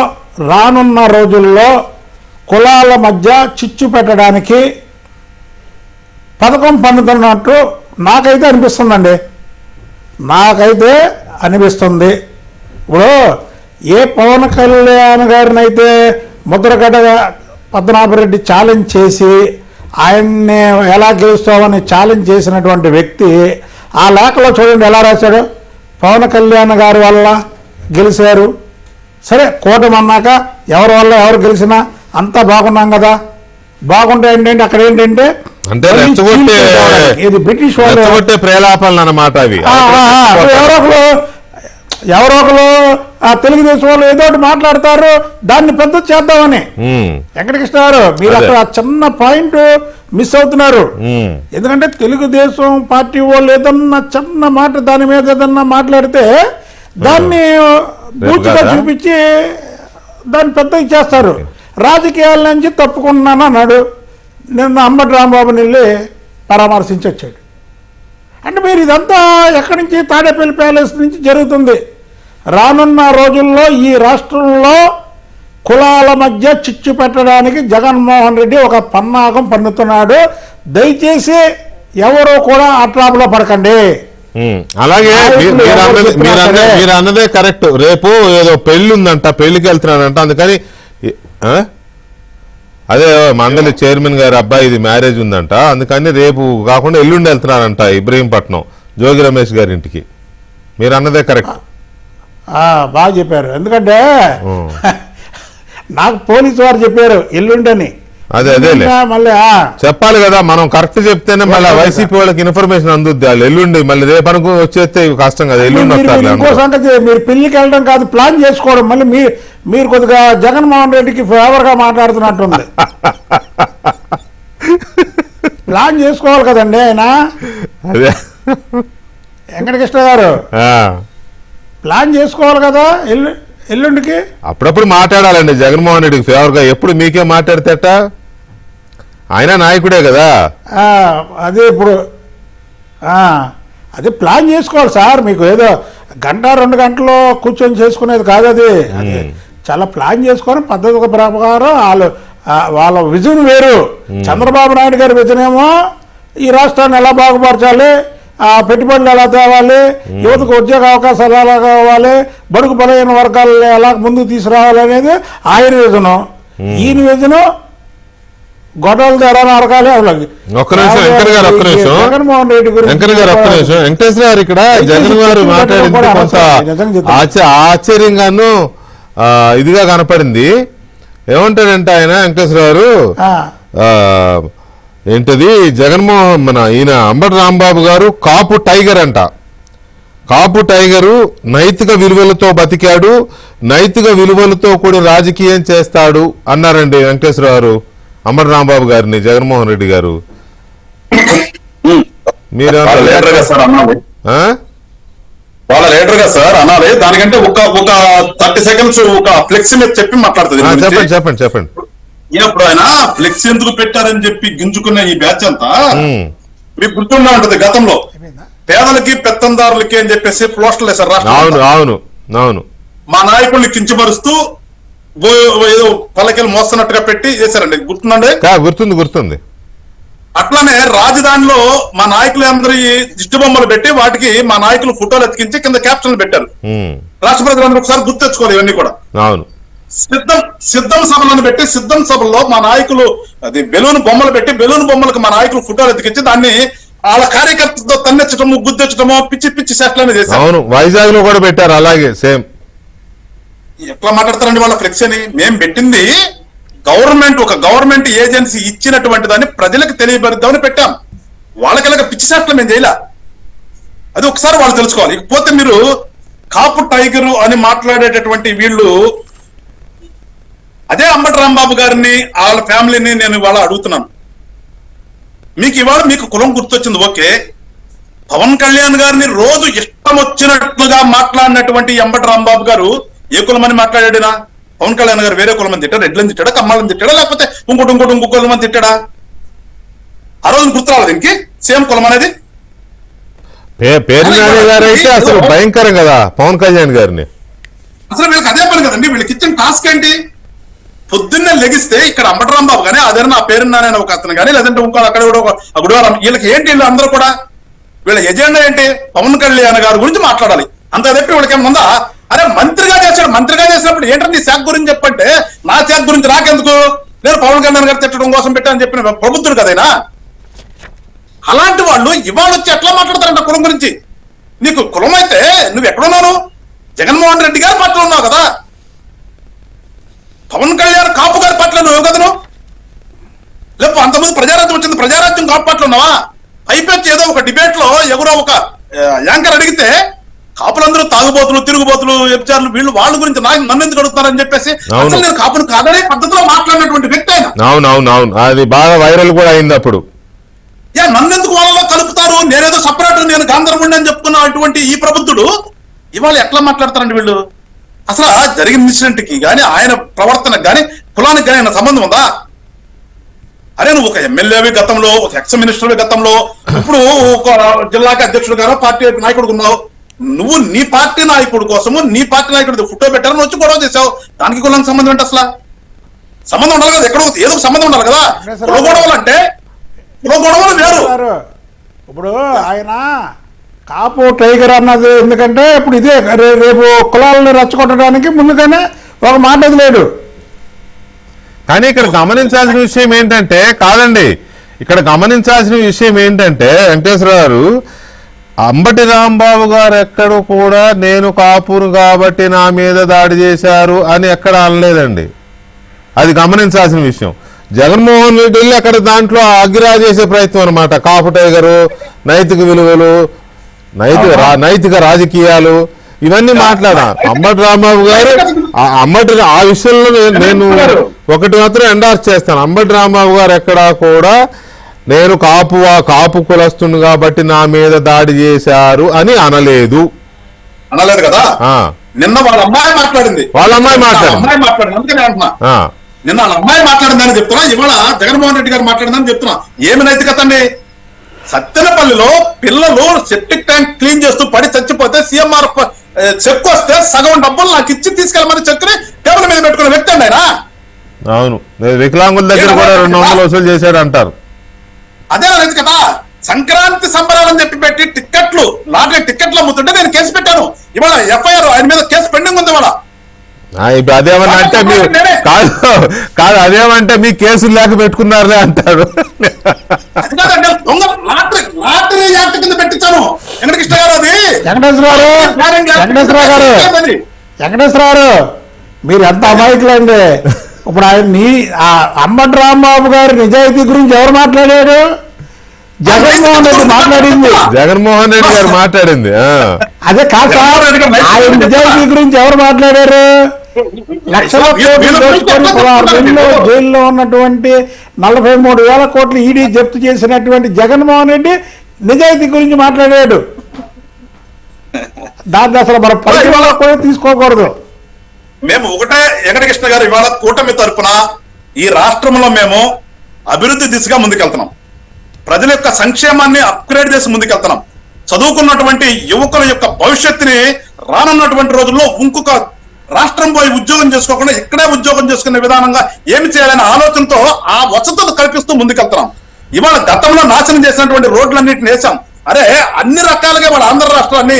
రానున్న రోజుల్లో కులాల మధ్య చిచ్చు పెట్టడానికి పథకం పన్నుతున్నట్టు నాకైతే అనిపిస్తుంది. ఇప్పుడు ఏ పవన్ కళ్యాణ్ గారిని అయితే ముద్రగడ్డ పద్మనాభరెడ్డి ఛాలెంజ్ చేసి ఆయన్ని ఎలా గెలుస్తామని ఛాలెంజ్ చేసినటువంటి వ్యక్తి ఆ లేఖలో చూడండి ఎలా రాశాడు. పవన్ కళ్యాణ్ గారి వల్ల గెలిచారు, సరే కూటమి అన్నాక ఎవరి వల్ల ఎవరు గెలిచినా అంతా బాగున్నాం కదా. బాగుంటే ఏంటంటే అక్కడ ఏంటంటే అంటే ఇది బ్రిటిష్ వాళ్ళు ప్రేలాపాలను అన్నమాట అవి. ఎవరో ఒకరు తెలుగుదేశం వాళ్ళు ఏదో ఒకటి మాట్లాడతారు, దాన్ని పెద్ద చేద్దామని. వెంకటకృష్ణ గారు మీరు అక్కడ ఆ చిన్న పాయింట్ మిస్ అవుతున్నారు. ఎందుకంటే తెలుగుదేశం పార్టీ వాళ్ళు ఏదన్నా చిన్న మాట దాని మీద ఏదన్నా మాట్లాడితే దాన్ని బూచిగా చూపించి దాన్ని పెద్ద చేస్తారు. రాజకీయాల నుంచి తప్పుకుంటున్నాను అన్నాడు. నిన్న అంబటి రాంబాబుని వెళ్ళి పరామర్శించి వచ్చాడు. అంటే మీరు ఇదంతా ఎక్కడి నుంచి తాడేపల్లి ప్యాలెస్ నుంచి జరుగుతుంది. రానున్న రోజుల్లో ఈ రాష్ట్రంలో కులాల మధ్య చిచ్చు పెట్టడానికి జగన్మోహన్ రెడ్డి ఒక పన్నాగం పన్నుతున్నాడు. దయచేసి ఎవరో కూడా ఆ ట్రాప్లో పడకండి. అలాగే మీరు అన్నదే కరెక్ట్. రేపు ఏదో పెళ్లి ఉందంట, పెళ్లికి వెళ్తున్నాడంట, అందుకని అదే మండలి చైర్మన్ గారి అబ్బాయిది మ్యారేజ్ ఉందంట, అందుకని రేపు కాకుండా ఎల్లుండి వెళ్తున్నారంట ఇబ్రహీంపట్నం జోగి రమేష్ గారి ఇంటికి. మీరు అన్నదే కరెక్ట్. బాగా చెప్పారు. ఎందుకంటే నాకు పోలీసు వారు చెప్పారు ఎల్లుండని. అదే మళ్ళీ చెప్పాలి కదా, మనం కరెక్ట్ చెప్తేనే మళ్ళీ వైసీపీ వాళ్ళకి ఇన్ఫర్మేషన్ అందుద్ది. వాళ్ళు ఎల్లుండి మళ్ళీ రేపు అనుకో వచ్చేస్తే కష్టం కదా. ఎల్లుండి వస్తారు. ఇంకో సంగతి, మీరు పెళ్లికి వెళ్ళడం కాదు, ప్లాన్ చేసుకోవడం. మళ్ళీ మీరు కొద్దిగా జగన్మోహన్ రెడ్డికి ఫేవర్ గా మాట్లాడుతున్నట్టుంది. ప్లాన్ చేసుకోవాలి కదండి ఆయన. అదే వెంకటకృష్ణ గారు ప్లాన్ చేసుకోవాలి కదా ఎల్లుండికి. అప్పుడప్పుడు మాట్లాడాలండి జగన్మోహన్ రెడ్డికి ఫేవర్ గా. ఎప్పుడు మీకే మాట్లాడితేట, ఆయన నాయకుడే కదా. అదే ఇప్పుడు అదే ప్లాన్ చేసుకోవాలి సార్. మీకు ఏదో గంట 2 గంటలు కూర్చొని చేసుకునేది కాదు అది. చాలా ప్లాన్ చేసుకొని పద్ధతి ప్రకారం వాళ్ళ విజన్ వేరు. చంద్రబాబు నాయుడు గారి విజన్ ఏమో ఈ రాష్ట్రాన్ని ఎలా బాగుపరచాలి, పెట్టుబడులు ఎలా తేవాలి, యువతకు ఉద్యోగ అవకాశాలు ఎలా కావాలి, బడుగు బలైన వర్గాలను ఎలా ముందుకు తీసుకురావాలి అనేది ఆయన విజను. ఈయన విజను గొడవలు తేడా నరకాలి. జగన్మోహన్ రెడ్డి వెంకటేశ్వర గారు ఇక్కడ జగన్ గారు మాట్లాడింది కొంత ఆశ్చర్యంగాను ఇదిగా కనపడింది. ఏమంటాడంటే ఆయన వెంకటేశ్వర గారు ఏంటది ఈయన అంబటి రాంబాబు గారు కాపు టైగర్ అంట. కాపు టైగరు నైతిక విలువలతో బతికాడు, నైతిక విలువలతో కూడా రాజకీయం చేస్తాడు అన్నారండి వెంకటేశ్వర గారు అంబటి రాంబాబు గారిని జగన్మోహన్ రెడ్డి గారు. మీరు వాళ్ళ లీడర్ గా సార్ అనాలి. దానికంటే ఒక 30 సెకండ్స్ ఒక ఫ్లెక్సీ మీద చెప్పి మాట్లాడుతుంది. చెప్పండి. ఇప్పుడు ఆయన ఫ్లెక్సీ ఎందుకు పెట్టారని చెప్పి గింజుకున్న ఈ బ్యాచ్ అంతా మీకు గుర్తుండే ఉంటది. గతంలో పేదలకి పెత్తందారులకి అని చెప్పేసి పోస్టర్లు వేశారు రాష్ట్రం. అవును. మా నాయకుల్ని కించపరుస్తూ ఏదో పల్లకిలు మోస్తున్నట్టుగా పెట్టి చేశారండి. గుర్తుందండి? గుర్తుంది. అట్లానే రాజధానిలో మా నాయకులు అందరి దిష్టి బొమ్మలు పెట్టి వాటికి మా నాయకులు ఫోటోలు ఎత్తికించి కింద క్యాప్షన్లు పెట్టారు. రాష్ట్ర ప్రజలందరూ ఒకసారి గుర్తు తెచ్చుకోవాలి ఇవన్నీ కూడా. అవును. సిద్ధం సభలను పెట్టి సిద్ధం సభల్లో మా నాయకులు అది బెలూన్ బొమ్మలు పెట్టి బెలూన్ బొమ్మలకు మా నాయకులు ఫోటోలు ఎత్తికించి దాన్ని వాళ్ళ కార్యకర్తతో తన్నెచ్చటము గుద్దెచ్చటము పిచ్చి సెట్లనే చేశారు. అవును, వైజాగ్ లో కూడా పెట్టారు అలాగే సేమ్. ఎట్లా మాట్లాడతారండి వాళ్ళ ఫ్లెక్స్ అని? మేము పెట్టింది ఒక గవర్నమెంట్ ఏజెన్సీ ఇచ్చినటువంటి దాన్ని ప్రజలకు తెలియబరుద్దామని పెట్టాం. వాళ్ళకి పిచ్చి సెట్లు మేము చేయలే. అది ఒకసారి వాళ్ళు తెలుసుకోవాలి. ఇకపోతే మీరు కాపు టైగరు అని మాట్లాడేటటువంటి వీళ్ళు అదే అంబటి రాంబాబు గారిని వాళ్ళ ఫ్యామిలీని నేను ఇవాళ అడుగుతున్నాను. మీకు కులం గుర్తొచ్చింది, ఓకే. పవన్ కళ్యాణ్ గారిని రోజు ఇష్టం వచ్చినట్లుగా మాట్లాడినటువంటి ఎంబటి రాంబాబు గారు ఏ కులమని మాట్లాడాడినా? పవన్ కళ్యాణ్ గారు వేరే కులమని తిట్టాడా, రెడ్లని తిట్టాడా, కమ్మాలని తిట్టాడా, లేకపోతే ఇంకో కులమని తిట్టాడా? ఆ రోజు గుర్తు రాలేదు ఇంకే సేమ్ కులం అనేది. పేరు నాని గారు అయితే అసలు భయంకరం కదా పవన్ కళ్యాణ్ గారిని. అసలు వీళ్ళకి అదే పని కదండి, వీళ్ళకి ఇచ్చిన టాస్క్ ఏంటి? పొద్దున్నే లెగిస్తే ఇక్కడ అంబటి రాంబాబు కానీ అదే నా పేరు నాని ఒక అతను కానీ లేదంటే ఇంకో అక్కడ కూడా ఒక గుడివారం, వీళ్ళకి ఏంటి వీళ్ళు అందరూ కూడా వీళ్ళ ఎజెండా ఏంటి? పవన్ కళ్యాణ్ గారి గురించి మాట్లాడాలి. అంత చెప్పి వీళ్ళకి ఏమన్నా అరే మంత్రిగా చేశాడు, మంత్రిగా చేసినప్పుడు ఏంటంటే నీ శాఖ గురించి చెప్పంటే నా శాఖ గురించి నాకెందుకు, నేను పవన్ కళ్యాణ్ గారు తిట్టడం కోసం పెట్టానని చెప్పిన ప్రభుత్వం కదైనా. అలాంటి వాళ్ళు ఇవాళ వచ్చి ఎట్లా మాట్లాడతారంట కులం గురించి? నీకు కులం అయితే నువ్వు ఎక్కడున్నావు? జగన్మోహన్ రెడ్డి గారి పట్ల ఉన్నావు కదా, పవన్ కళ్యాణ్ కాపు గారి పట్ల నువ్వు కదా, నువ్వు లేకపోతే అంతమంది ప్రజారాజ్యం వచ్చింది, ప్రజారాజ్యం కాపు పట్ల ఉన్నావా? అయిపోయి ఏదో ఒక డిబేట్ లో ఎవరో ఒక యాంకర్ అడిగితే కాపులందరూ తాగుబోతులు, తిరుగుబోతులు, వ్యభిచారులు, వీళ్ళు వాళ్ళ గురించి నన్ను ఎందుకు అడుగుతున్నారని చెప్పేసి అసలు నేను కాపును కాదనే పద్ధతిలో మాట్లాడినటువంటి వ్యక్తి ఆయన. అవునవునవును, అది బాగా వైరల్ కూడా అయింది అప్పుడు. నన్ను ఎందుకు వాళ్ళలో కలుపుతారు, నేనేదో సపరేట్, నేను గాంధర్వుడిని అని చెప్పుకున్న అటువంటి ఈ ప్రబుద్ధుడు ఇవాళ ఎట్లా మాట్లాడతారండి వీళ్ళు? అసలు జరిగిన ఇన్సిడెంట్ కి గానీ ఆయన ప్రవర్తనకు గానీ కులానికి గానీ ఆయన సంబంధం ఉందా? అరే నువ్వు ఒక ఎమ్మెల్యేవి గతంలో, ఒక ఎక్స్ మినిస్టర్ గతంలో, ఇప్పుడు ఒక జిల్లాకి అధ్యక్షుడు గానో పార్టీ నాయకుడు ఉన్నావు. నువ్వు నీ పార్టీ నాయకుడు కోసము నీ పార్టీ నాయకుడు ఫోటో పెట్టారని వచ్చి గొడవ చేసావు. దానికి కులానికి సంబంధం ఏంటి? అసలు సంబంధం ఉండాలి కదా, ఎక్కడో ఏదో సంబంధం ఉండాలి కదా. కుల గొడవలు అంటే కుల గొడవలు వేరు. ఇప్పుడు ఆయన కాపు టైగర్ అన్నది ఎందుకంటే ఇప్పుడు ఇదే రేపు కులాలను రెచ్చగొట్టడానికి ముందుగానే ఒక మాట వదిలేడు. కానీ ఇక్కడ గమనించాల్సిన విషయం ఏంటంటే, కాదండి, ఇక్కడ గమనించాల్సిన విషయం ఏంటంటే వెంకటేశ్వర గారు, అంబటి రాంబాబు గారు ఎక్కడ కూడా నేను కాపును కాబట్టి నా మీద దాడి చేశారు అని ఎక్కడ అనలేదండి. అది గమనించాల్సిన విషయం. జగన్మోహన్ రెడ్డి వెళ్ళి అక్కడ దాంట్లో అగ్గిరా చేసే ప్రయత్నం అనమాట. కాపు టైగరు, నైతిక విలువలు, నైతిక రాజకీయాలు ఇవన్నీ మాట్లాడా. అంబటి రాంబాబు గారు ఆ విషయంలో నేను ఒకటి మాత్రం ఎండార్స్ చేస్తాను. అంబటి రాంబాబు గారు ఎక్కడా కూడా నేను కాపు కులస్తును కాబట్టి నా మీద దాడి చేశారు అని అనలేదు కదా. నిన్న వాళ్ళ అమ్మాయి మాట్లాడింది, అందుకనే అంటున్నా. నిన్న వాళ్ళ అమ్మాయి మాట్లాడిందని చెప్తున్నా, ఇవాళ జగన్మోహన్ రెడ్డి గారు మాట్లాడిందని చెప్తున్నా. ఏమి నైతికత అండి? సత్తెనపల్లిలో పిల్లలు సెప్టిక్ ట్యాంక్ క్లీన్ చేస్తూ పడి చచ్చిపోతే సీఎంఆర్ చెక్ వస్తే సగం డబ్బులు నాకు ఇచ్చి తీసుకెళ్ళమని చెక్కుని టేబుల్ మీద పెట్టుకున్న వ్యక్తి అండి ఆయన. అవును, వికలాంగుల దగ్గర కూడా 200 వసూలు చేశాడు అంటారు. అదే నైతికత. సంక్రాంతి సంబరాలని చెప్పి పెట్టి టిక్కెట్లు లాటరీ టిక్కెట్లు అమ్ముతుంటే నేను కేసు పెట్టాను. ఇవాళ ఎఫ్ఐఆర్ ఆయన మీద కేసు పెండింగ్ ఉంది. ఇవాళ అదేమన్నా అంటే కాదు అదేమంటే మీ కేసులు లేక పెట్టుకున్నారులే అంటారు. అది కాదండి, దొంగ లాటరీ యాక్ట్ కింద పెట్టించాను వెంకటకృష్ణ గారు. అది వెంకటేశ్వర గారు మీరు ఎంత అమాయకులండి. ఇప్పుడు అంబటి రాంబాబు గారి నిజాయితీ గురించి ఎవరు మాట్లాడారు? జగన్మోహన్ రెడ్డి మాట్లాడింది. జగన్మోహన్ రెడ్డి గారు మాట్లాడింది. అదే కాదు సార్, ఆయన నిజాయితీ గురించి ఎవరు మాట్లాడారు? లక్షల కోట్లు జైల్లో ఉన్నటువంటి 43,000 కోట్లు ఈడీ జప్తు చేసినటువంటి జగన్మోహన్ రెడ్డి నిజాయితీ గురించి మాట్లాడాడు. దాన్ని అసలు మన పరిగణలో కూడా తీసుకోకూడదు. మేము ఒకటే వెంకటకృష్ణ గారు, ఇవాళ కూటమి తరఫున ఈ రాష్ట్రంలో మేము అభివృద్ధి దిశగా ముందుకెళ్తున్నాం. ప్రజల యొక్క సంక్షేమాన్ని అప్గ్రేడ్ చేసి ముందుకెళ్తున్నాం. చదువుకున్నటువంటి యువకుల యొక్క భవిష్యత్తుని రానున్నటువంటి రోజుల్లో ఇంకొక రాష్ట్రం పోయి ఉద్యోగం చేసుకోకుండా ఇక్కడే ఉద్యోగం చేసుకునే విధానంగా ఏమి చేయాలనే ఆలోచనతో ఆ వసతులు కల్పిస్తూ ముందుకెళ్తున్నాం. ఇవాళ గతంలో నాశనం చేసినటువంటి రోడ్లన్నింటిని వేసాం. అరే అన్ని రకాలుగా వాళ్ళ ఆంధ్ర రాష్ట్రాన్ని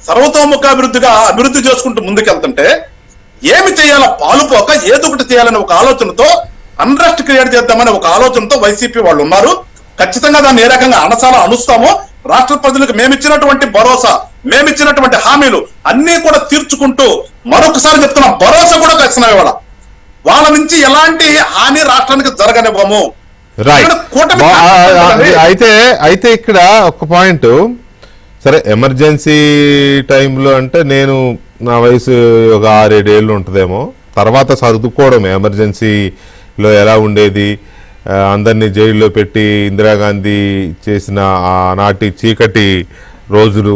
సర్వతోముఖ అభివృద్ధి చేసుకుంటూ ముందుకెళ్తుంటే ఏమి చేయాలో పాలుపోక ఏదో ఒకటి చేయాలనే ఒక ఆలోచనతో అన్రెస్ట్ క్రియేట్ చేద్దామనే ఒక ఆలోచనతో వైసీపీ వాళ్ళు ఉన్నారు. ఖచ్చితంగా దాన్ని ఏ రకంగా అనుస్తామో రాష్ట్ర ప్రజలకు మేమిచ్చినటువంటి భరోసా, మేమిచ్చినటువంటి హామీలు అన్ని కూడా తీర్చుకుంటూ మరొకసారి చెప్తున్నాం, భరోసా కూడా ఖచ్చితంగా ఇవాళ వాళ్ళ నుంచి ఎలాంటి హాని రాష్ట్రానికి జరగనివ్వము. అయితే ఇక్కడ ఒక పాయింట్, సరే ఎమర్జెన్సీ టైంలో అంటే నేను నా వయసు ఒక 6-7 ఏళ్ళు ఉంటుందేమో, తర్వాత చదువుకోవడం ఎమర్జెన్సీలో ఎలా ఉండేది, అందరినీ జైల్లో పెట్టి ఇందిరాగాంధీ చేసిన ఆనాటి చీకటి రోజులు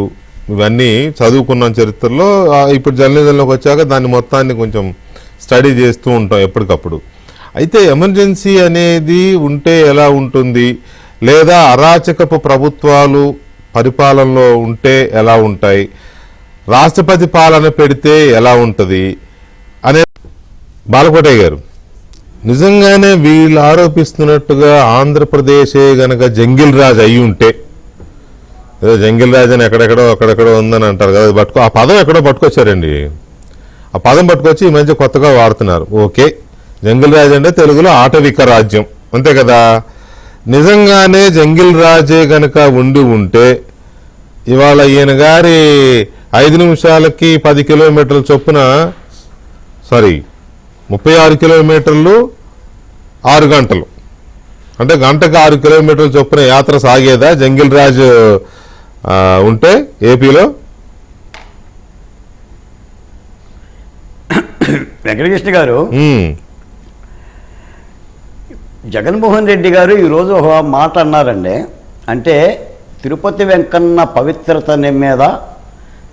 ఇవన్నీ చదువుకున్న చరిత్రలో ఇప్పుడు జర్నలిజంలోకి వచ్చాక దాన్ని మొత్తాన్ని కొంచెం స్టడీ చేస్తూ ఉంటాం ఎప్పటికప్పుడు. అయితే ఎమర్జెన్సీ అనేది ఉంటే ఎలా ఉంటుంది, లేదా అరాచకపు ప్రభుత్వాలు పరిపాలనలో ఉంటే ఎలా ఉంటాయి, రాష్ట్రపతి పాలన పెడితే ఎలా ఉంటుంది అనే బాలకోటయ్య గారు, నిజంగానే వీళ్ళు ఆరోపిస్తున్నట్టుగా ఆంధ్రప్రదేశే గనక జంగిల్ రాజ్ అయి ఉంటే, ఏదో జంగిల్ రాజ్ అని అక్కడెక్కడో ఉందని అంటారు కదా, ఆ పదం ఎక్కడో పట్టుకొచ్చారండి. ఆ పదం పట్టుకొచ్చి ఈ మధ్య కొత్తగా వాడుతున్నారు. ఓకే, జంగిల్ రాజ్ అంటే తెలుగులో ఆటవిక రాజ్యం అంతే కదా. నిజంగానే జంగిల్ రాజే గనక ఉంటే ఇవాళ ఈయన గారి 5 నిమిషాలకి 10 కిలోమీటర్ల చొప్పున 36 కిలోమీటర్లు 6 గంటలు అంటే గంటకు 6 కిలోమీటర్ల చొప్పున యాత్ర సాగేదా జంగిల్ రాజ్ ఉంటే ఏపీలో? వెంకటకృష్ణ గారు, జగన్మోహన్ రెడ్డి గారు ఈరోజు ఒక మాట అన్నారండి. అంటే తిరుపతి వెంకన్న పవిత్రత మీద,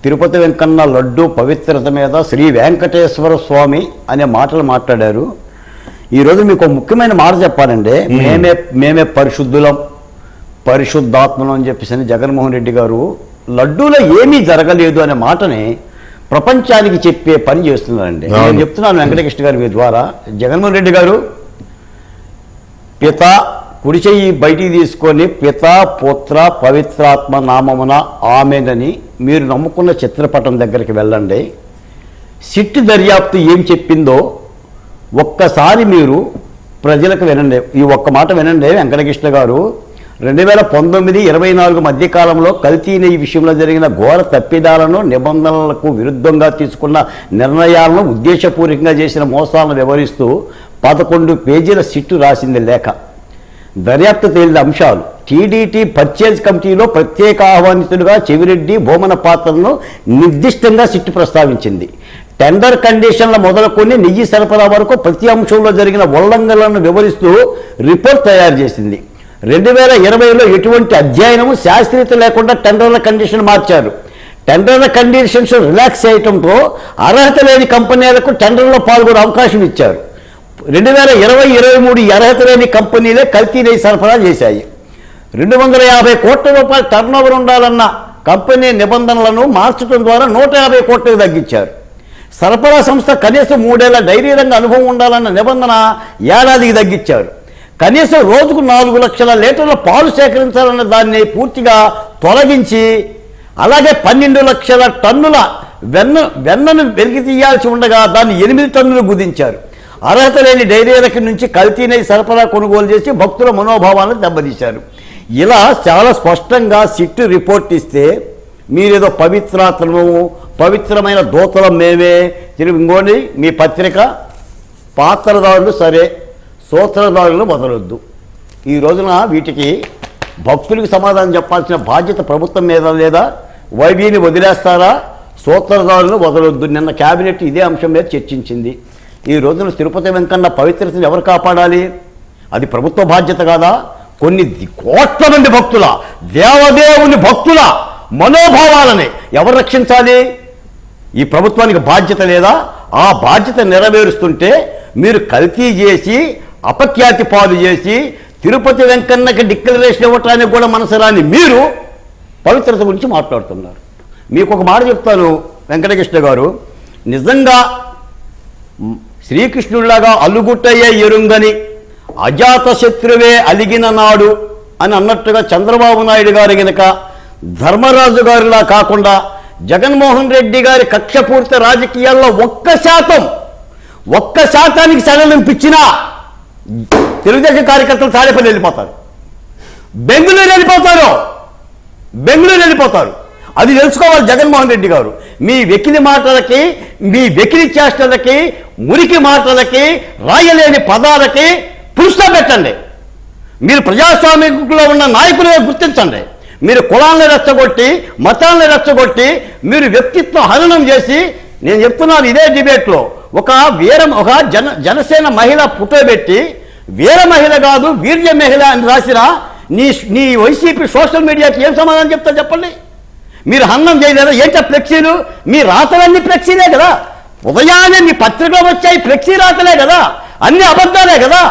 తిరుపతి వెంకన్న లడ్డు పవిత్రత మీద శ్రీ వెంకటేశ్వర స్వామి అనే మాటలు మాట్లాడారు. ఈరోజు మీకు ఒక ముఖ్యమైన మాట చెప్పాలండి. మేమే పరిశుద్ధాత్మలం అని చెప్పేసి జగన్మోహన్ రెడ్డి గారు లడ్డూలో ఏమీ జరగలేదు అనే మాటని ప్రపంచానికి చెప్పే పని చేస్తున్నారండి. నేను చెప్తున్నాను వెంకటకృష్ణ గారి మీ ద్వారా, జగన్మోహన్ రెడ్డి గారు పిత కుడి చెయ్యి బయటికి తీసుకొని పిత పుత్ర పవిత్రాత్మ నామమున ఆమెనని మీరు నమ్ముకున్న చిత్రపటం దగ్గరికి వెళ్ళండి. సిట్ దర్యాప్తు ఏం చెప్పిందో ఒక్కసారి మీరు ప్రజలకు వినండి. ఈ ఒక్క మాట వినండి వెంకటకృష్ణ గారు. 2019-24 మధ్యకాలంలో కల్తీ నెయ్యి విషయంలో జరిగిన ఘోర తప్పిదాలను, నిబంధనలకు విరుద్ధంగా తీసుకున్న నిర్ణయాలను, ఉద్దేశపూర్వకంగా చేసిన మోసాలను వివరిస్తూ 11 పేజీల సిట్టు రాసింది లేఖ. దర్యాప్తు తేలిన అంశాలు: టీడీటీ పర్చేజ్ కమిటీలో ప్రత్యేక ఆహ్వానితులుగా చెవిరెడ్డి, బోమన పాత్రలను నిర్దిష్టంగా సిట్టు ప్రస్తావించింది. టెండర్ కండిషన్ల మొదలుకొని నెయ్యి సరఫరా వరకు ప్రతి అంశంలో జరిగిన ఉల్లంఘనలను వివరిస్తూ రిపోర్ట్ తయారు చేసింది. 2020లో ఎటువంటి అధ్యయనము, శాస్త్రీయత లేకుండా టెండర్ల కండిషన్ మార్చారు. టెండర్ల కండిషన్స్ రిలాక్స్ చేయడంతో అర్హత లేని కంపెనీలకు టెండర్లో పాల్గొనే అవకాశం ఇచ్చారు. 2020-23 అర్హత లేని కంపెనీలే కల్తీ నెయ్యి సరఫరా చేశాయి. 250 కోట్ల రూపాయల టర్నోవర్ ఉండాలన్న కంపెనీ నిబంధనలను మార్చడం ద్వారా 150 కోట్లకు తగ్గించారు. సరఫరా సంస్థ కనీసం 3 ఏళ్ల డైరీ రంగ అనుభవం ఉండాలన్న నిబంధన ఏడాదికి తగ్గించారు. కనీసం రోజుకు 4 లక్షల లీటర్ల పాలు సేకరించాలన్న దాన్ని పూర్తిగా తొలగించి, అలాగే 12 లక్షల టన్నుల వెన్నను వెలికి తీయాల్సి ఉండగా దాన్ని 8 టన్నులు కుదించారు. అర్హత లేని డైరీలకి నుంచి కల్తీ నెయ్యి సరఫరా కొనుగోలు చేసి భక్తుల మనోభావాలను దెబ్బతీశారు. ఇలా చాలా స్పష్టంగా సిట్టు రిపోర్ట్ ఇస్తే మీరేదో పవిత్రమైన దూతలం మేమే ఇంకోండి మీ పత్రిక పాత్రదారులు సరే, సూత్రధారులు వదలొద్దు. ఈ రోజున వీటికి భక్తులకు సమాధానం చెప్పాల్సిన బాధ్యత ప్రభుత్వం మీద లేదా? వైబీని వదిలేస్తారా? సూత్రధారులు వదలొద్దు. నిన్న కేబినెట్ ఇదే అంశం మీద చర్చించింది. ఈ రోజున తిరుపతి వెంకన్న పవిత్రతను ఎవరు కాపాడాలి? అది ప్రభుత్వ బాధ్యత కాదా? కొన్ని కోట్ల మంది భక్తుల, దేవదేవుని భక్తుల మనోభావాలని ఎవరు రక్షించాలి? ఈ ప్రభుత్వానికి బాధ్యత లేదా? ఆ బాధ్యత నెరవేరుస్తుంటే మీరు కల్తీ చేసి, అపఖ్యాతి పాలు చేసి, తిరుపతి వెంకన్నకి డిక్లరేషన్ ఇవ్వటానికి కూడా మనసరాని మీరు పవిత్రత గురించి మాట్లాడుతున్నారు. మీకు ఒక మాట చెప్తాను వెంకటకృష్ణ గారు, నిజంగా శ్రీకృష్ణుడిలాగా అలుగుట్టయ్యే ఎరుంగని అజాత శత్రువే అలిగిన నాడు అని అన్నట్టుగా చంద్రబాబు నాయుడు గారు గనక ధర్మరాజు గారిలా కాకుండా జగన్మోహన్ రెడ్డి గారి కక్షపూరిత రాజకీయాల్లో 1% సడలింపించినా తెలుగుదేశం కార్యకర్తలు తాడేపల్లి వెళ్ళిపోతారు, బెంగళూరు వెళ్ళిపోతారు. అది తెలుసుకోవాలి జగన్మోహన్ రెడ్డి గారు. మీ వెకిలి మాటలకి, మీ వెకిలి చేష్టలకి, మురికి మాటలకి, రాయలేని పదాలకి పురుష పెట్టండి. మీరు ప్రజాస్వామ్యంలో ఉన్న నాయకులుగా గుర్తించండి. మీరు కులాలను రెచ్చగొట్టి, మతాలను రెచ్చగొట్టి, మీరు వ్యక్తిత్వ హననం చేసి, నేను చెప్తున్నాను ఇదే డిబేట్లో ఒక జనసేన మహిళ ఫోటో పెట్టి వీర మహిళ కాదు వీర్య మహిళ అని రాసినా నీ వైసీపీ సోషల్ మీడియాకి ఏం సమాధానం చెప్తా చెప్పండి? మీరు హన్నం చేయలేదా? ఏంటో ఫ్లెక్సీలు, మీ రాతలన్నీ ఫ్లెక్సీలే కదా. ఉదయాన్నే మీ పత్రికలో వచ్చాయి ఫ్లెక్సీ రాతలే కదా, అన్ని అబద్ధాలే కదా.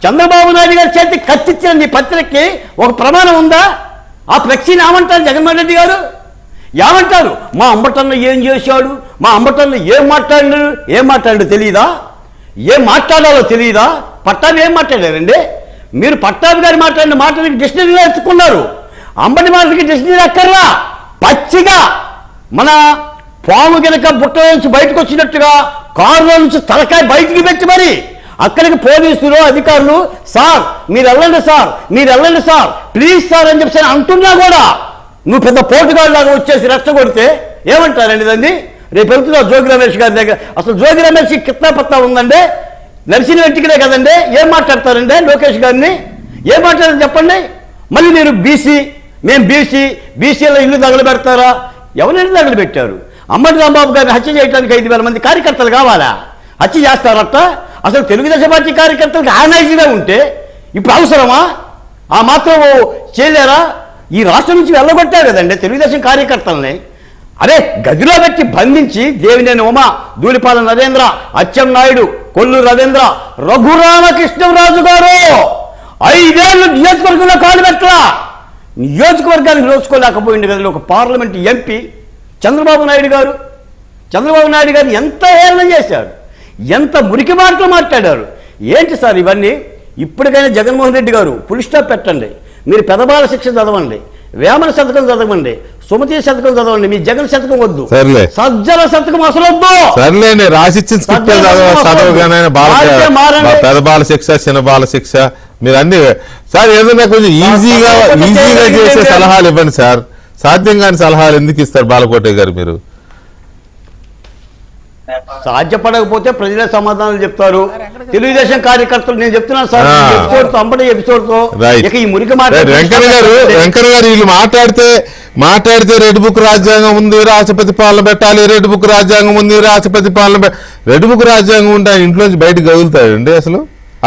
చంద్రబాబు నాయుడు గారి చేతి కత్తిచ్చిన నీ పత్రికకి ఒక ప్రమాణం ఉందా? ఆ ఫ్లెక్సీని ఏమంటారు జగన్మోహన్ రెడ్డి గారు? ఏమంటారు? మా అంబటన్న ఏం చేశాడు, మా అంబటన్న ఏం మాట్లాడాడు తెలియదా? ఏం మాట్లాడాలో తెలియదా? పట్టాభి ఏం మాట్లాడారండి? మీరు పట్టాభి గారు మాట్లాడిన మాటలకి డిక్షనరీలో ఎత్తుకున్నారు. అంబటి మాటలకి డిక్షనరీ అక్కర్లా. పచ్చిగా మన పాము గినక బుట్ట నుంచి బయటకు వచ్చినట్టుగా కారులో నుంచి తలకాయ బయటికి పెట్టి మరి అక్కడికి పోలీసులు అధికారులు సార్ మీరు వెళ్ళండి సార్ ప్లీజ్ సార్ అని చెప్పి అంటున్నా కూడా నువ్వు పెద్ద పోటుగాళ్ళలాగా వచ్చేసి రెచ్చగొడితే ఏమంటారండి దాన్ని? రేపు వెళ్తున్నా జోగి రమేష్ గారి దగ్గర. అసలు జోగి రమేష్ కిత్తా పత్తా ఉందండి, నర్సింగ్ వెంటికలే కదండి. ఏం మాట్లాడతారండి లోకేష్ గారిని? ఏం మాట్లాడారు చెప్పండి? మళ్ళీ మీరు మేము బీసీలో ఇల్లు తగలబెడతారా? ఎవరైనా తగలబెట్టారు? అంబటి రాంబాబు గారిని హత్య చేయడానికి 5,000 మంది కార్యకర్తలు కావాలా? హత్య చేస్తారట? అసలు తెలుగుదేశం పార్టీ కార్యకర్తలకు ఆర్గనైజ్గా ఉంటే ఇప్పుడు అవసరమా? ఆ మాత్రం చేయలేరా? ఈ రాష్ట్రం నుంచి వెళ్ళగొట్టారు కదండి తెలుగుదేశం కార్యకర్తల్ని. అదే గదిలో పెట్టి బంధించి దేవినేని ఉమ, ధూళిపాల నరేంద్ర, అచ్చెన్నాయుడు, కొల్లు రవీంద్ర, రఘురామకృష్ణరాజు గారు 5 ఏళ్ళు నియోజకవర్గంలో కాలు పెట్టలా. నియోజకవర్గానికి రోజుకోలేకపోయింది కదా ఒక పార్లమెంట్ ఎంపీ చంద్రబాబు నాయుడు గారు ఎంత హేళన చేశారు, ఎంత మురికి మాటలు మాట్లాడారు. ఏంటి సార్ ఇవన్నీ? ఇప్పటికైనా జగన్మోహన్ రెడ్డి గారు ఫుల్ స్టాప్ పెట్టండి. మీరు పెదబాల శిక్ష చదవండి, వేమన శతకం చదవండి, సుమతి శతకం చదవండి. మీ జగన్ శతకం వద్దు, సజ్జల శతకం అసలు వద్దు. సర్లేండి, రాసిచ్చిన పెదబాల శిక్ష, చిన్న బాల శిక్ష, మీరు అన్ని సార్ ఏదైనా కొంచెం ఈజీగా చేసే సలహాలు ఇవ్వండి సార్. సాధ్యం కాని సలహాలు ఎందుకు ఇస్తారు బాలకోటయ్య గారు? మీరు సాధ్యపడకపోతే ప్రజలే సమాధానాలు చెప్తారు. తెలుగుదేశం కార్యకర్తలు నేను చెప్తున్నాను సార్, ఎపిసోడ్ తో ఇక ఈ మురికి వెంకన్న గారు వీళ్ళు మాట్లాడితే రెడ్ బుక్ రాజ్యాంగం ఉంది, రాష్ట్రపతి పాలన పెట్టాలి, రెడ్ బుక్ రాజ్యాంగం ఉంది, రాష్ట్రపతి పాలన రెడ్ బుక్ రాజ్యాంగం ఉంటే ఆయన ఇంట్లోంచి బయటకు కదులుతాయండి?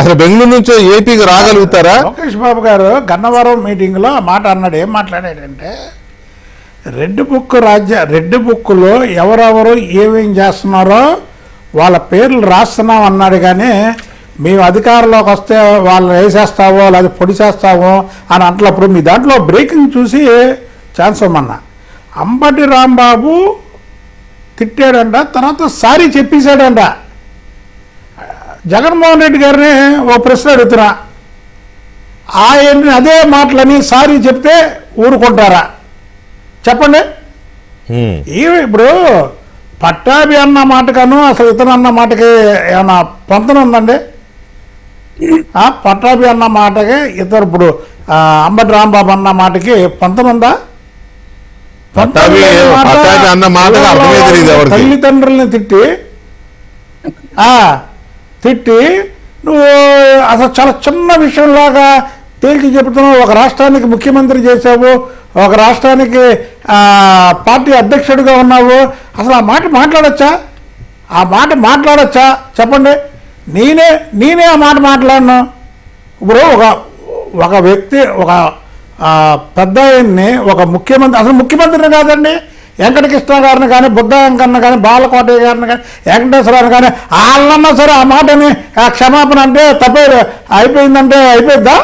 అసలు బెంగళూరు నుంచి ఏపీకి రాగలుగుతారా? లోకేష్ బాబు గారు గన్నవరం మీటింగ్ లో మాట అన్నాడు. ఏం మాట్లాడాడంటే రెడ్ బుక్లో ఎవరెవరు ఏమేం చేస్తున్నారో వాళ్ళ పేర్లు రాస్తున్నాం అన్నాడు. కానీ మేము అధికారంలోకి వస్తే వాళ్ళు వేసేస్తావో లేదా పొడి చేస్తావో అని అంటప్పుడు మీ దాంట్లో బ్రేకింగ్ చూసి ఛాన్స్ ఇవ్వమన్నా. అంబటి రాంబాబు తిట్టాడంట, తర్వాత సారీ చెప్పేశాడంట. జగన్మోహన్ రెడ్డి గారిని ఓ ప్రశ్న అడుగుతున్నా, ఆయన్ని అదే మాటలని సారీ చెప్తే ఊరుకుంటారా చెప్పండి? ఇప్పుడు పట్టాభి అన్న మాటకను అసలు ఇతను అన్న మాటకి ఏమన్నా పొంతన ఉందండి? పట్టాభి అన్న మాటకి ఇప్పుడు అంబటి రాంబాబు అన్న మాటకి పొంతన ఉందా? తల్లిదండ్రుల్ని తిట్టి నువ్వు అసలు చాలా చిన్న విషయంలాగా తేల్చి చెబుతున్నావు. ఒక రాష్ట్రానికి ముఖ్యమంత్రి చేసావు, ఒక రాష్ట్రానికి పార్టీ అధ్యక్షుడిగా ఉన్నావు. అసలు ఆ మాట మాట్లాడచ్చా చెప్పండి? నేనే ఆ మాట మాట్లాడను. ఇప్పుడు ఒక వ్యక్తి ఒక పెద్ద ఆయన్ని ఒక ముఖ్యమంత్రి, అసలు ముఖ్యమంత్రిని కాదండి, వెంకటకృష్ణ గారిని కానీ, బుద్ధ వెంకన్న కానీ, బాలకోటయ్య గారిని కానీ, వెంకటేశ్వరరావు కానీ వాళ్ళన్నా సరే ఆ మాటని క్షమాపణ అంటే తప్పే అయిపోయిందంటే అయిపోయిద్దా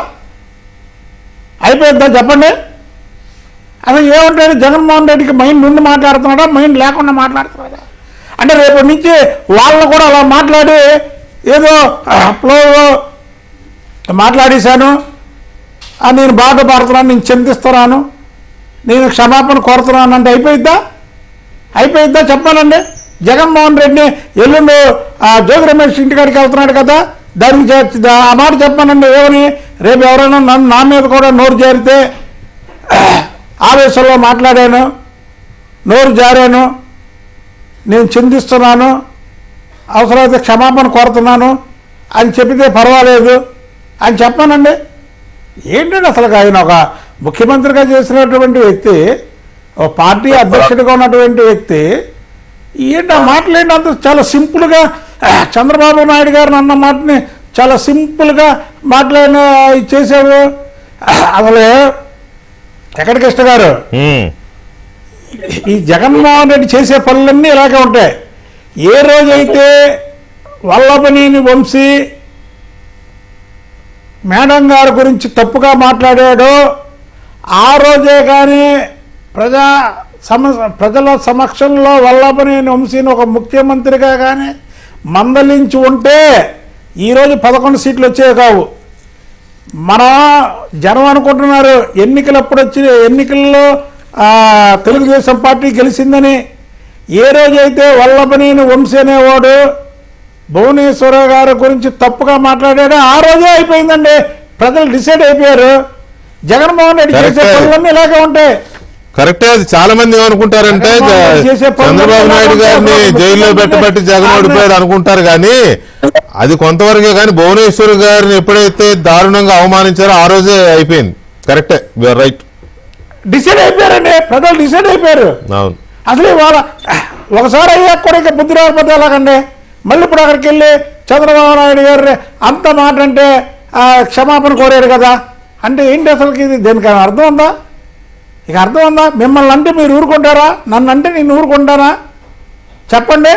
చెప్పండి? అసలు ఏమంటాడు? జగన్మోహన్ రెడ్డికి మైండ్ నుండి మాట్లాడుతున్నాడా, మైండ్ లేకుండా మాట్లాడుతున్నాడా? అంటే రేపటి నుంచి వాళ్ళని కూడా అలా మాట్లాడి ఏదో మాట్లాడేశాను, నేను బాధపడుతున్నాను, నేను చింతిస్తున్నాను, నేను క్షమాపణ కోరుతున్నాను అంటే అయిపోయిద్దా చెప్పాలండి? జగన్మోహన్ రెడ్డిని ఎల్లుండి జోగి రమేష్ ఇంటికాడికి వెళ్తున్నాడు కదా, దానికి ఆ మాట చెప్పానండి. ఏమని? రేపు ఎవరైనా నా మీద కూడా నోరు జారితే ఆవేశంలో మాట్లాడాను, నోరు జారాను, నేను చింతిస్తున్నాను, అవసరమైతే క్షమాపణ కోరుతున్నాను అని చెప్పితే పర్వాలేదు అని చెప్పానండి. ఏంటంటే అసలు ఆయన ఒక ముఖ్యమంత్రిగా చేసినటువంటి వ్యక్తి, ఒక పార్టీ అధ్యక్షుడిగా ఉన్నటువంటి వ్యక్తి ఏంటి ఆ మాటలు ఏంటి? అంత చాలా సింపుల్గా చంద్రబాబు నాయుడు గారిని అన్న మాటని చాలా సింపుల్గా మాట్లాడిన చేసావు. అసలు వెంకటకృష్ణ గారు, ఈ జగన్మోహన్ రెడ్డి చేసే పనులన్నీ ఇలాగే ఉంటాయి. ఏ రోజైతే వల్లభనేని వంశీ మేడం గారి గురించి తప్పుగా మాట్లాడాడో ఆ రోజే కానీ ప్రజల సమక్షంలో వల్లభనేని వంశీని ఒక ముఖ్యమంత్రిగా కానీ మందలించి ఉంటే ఈరోజు 11 సీట్లు వచ్చేవి కావు. మన జనం అనుకుంటున్నారు ఎన్నికలు ఎప్పుడు వచ్చి ఎన్నికల్లో తెలుగుదేశం పార్టీ గెలిచిందని. ఏ రోజైతే వల్లభనేని వంశీ అనేవాడు భువనేశ్వర గారి గురించి తప్పుగా మాట్లాడాడో ఆ రోజే అయిపోయిందండి. ప్రజలు డిసైడ్ అయిపోయారు. జగన్మోహన్ రెడ్డి చేసే పనులన్నీ ఇలాగే ఉంటాయి. కరెక్టే. అది చాలా మంది ఏమనుకుంటారంటే చంద్రబాబు నాయుడు గారిని జైల్లో పెట్టబట్టి జగన్ ఓడిపోయాడు అనుకుంటారు, కానీ అది కొంతవరకే. కానీ భువనేశ్వర్ గారిని ఎప్పుడైతే దారుణంగా అవమానించారో ఆ రోజే అయిపోయింది. కరెక్టే, యూఆర్ రైట్. డిసైడ్ అయిపోయారండి, ప్రజలు డిసైడ్ అయిపోయారు. అవును. అసలు ఇవాళ ఒకసారి అయ్యాక కూడా ఇంకా బుద్ధి రాకపోతే ఎలాగండి? మళ్ళీ ఇప్పుడు అక్కడికి వెళ్ళి చంద్రబాబు నాయుడు గారు అంత మాట అంటే క్షమాపణ కోరాడు కదా అంటే ఏంటి అసలుకి? ఇది దేనికి అర్థం ఉందా? ఇక అర్థం ఉందా? మిమ్మల్ని అంటే మీరు ఊరుకుంటారా? నన్ను అంటే నేను ఊరుకుంటానా? చెప్పండి.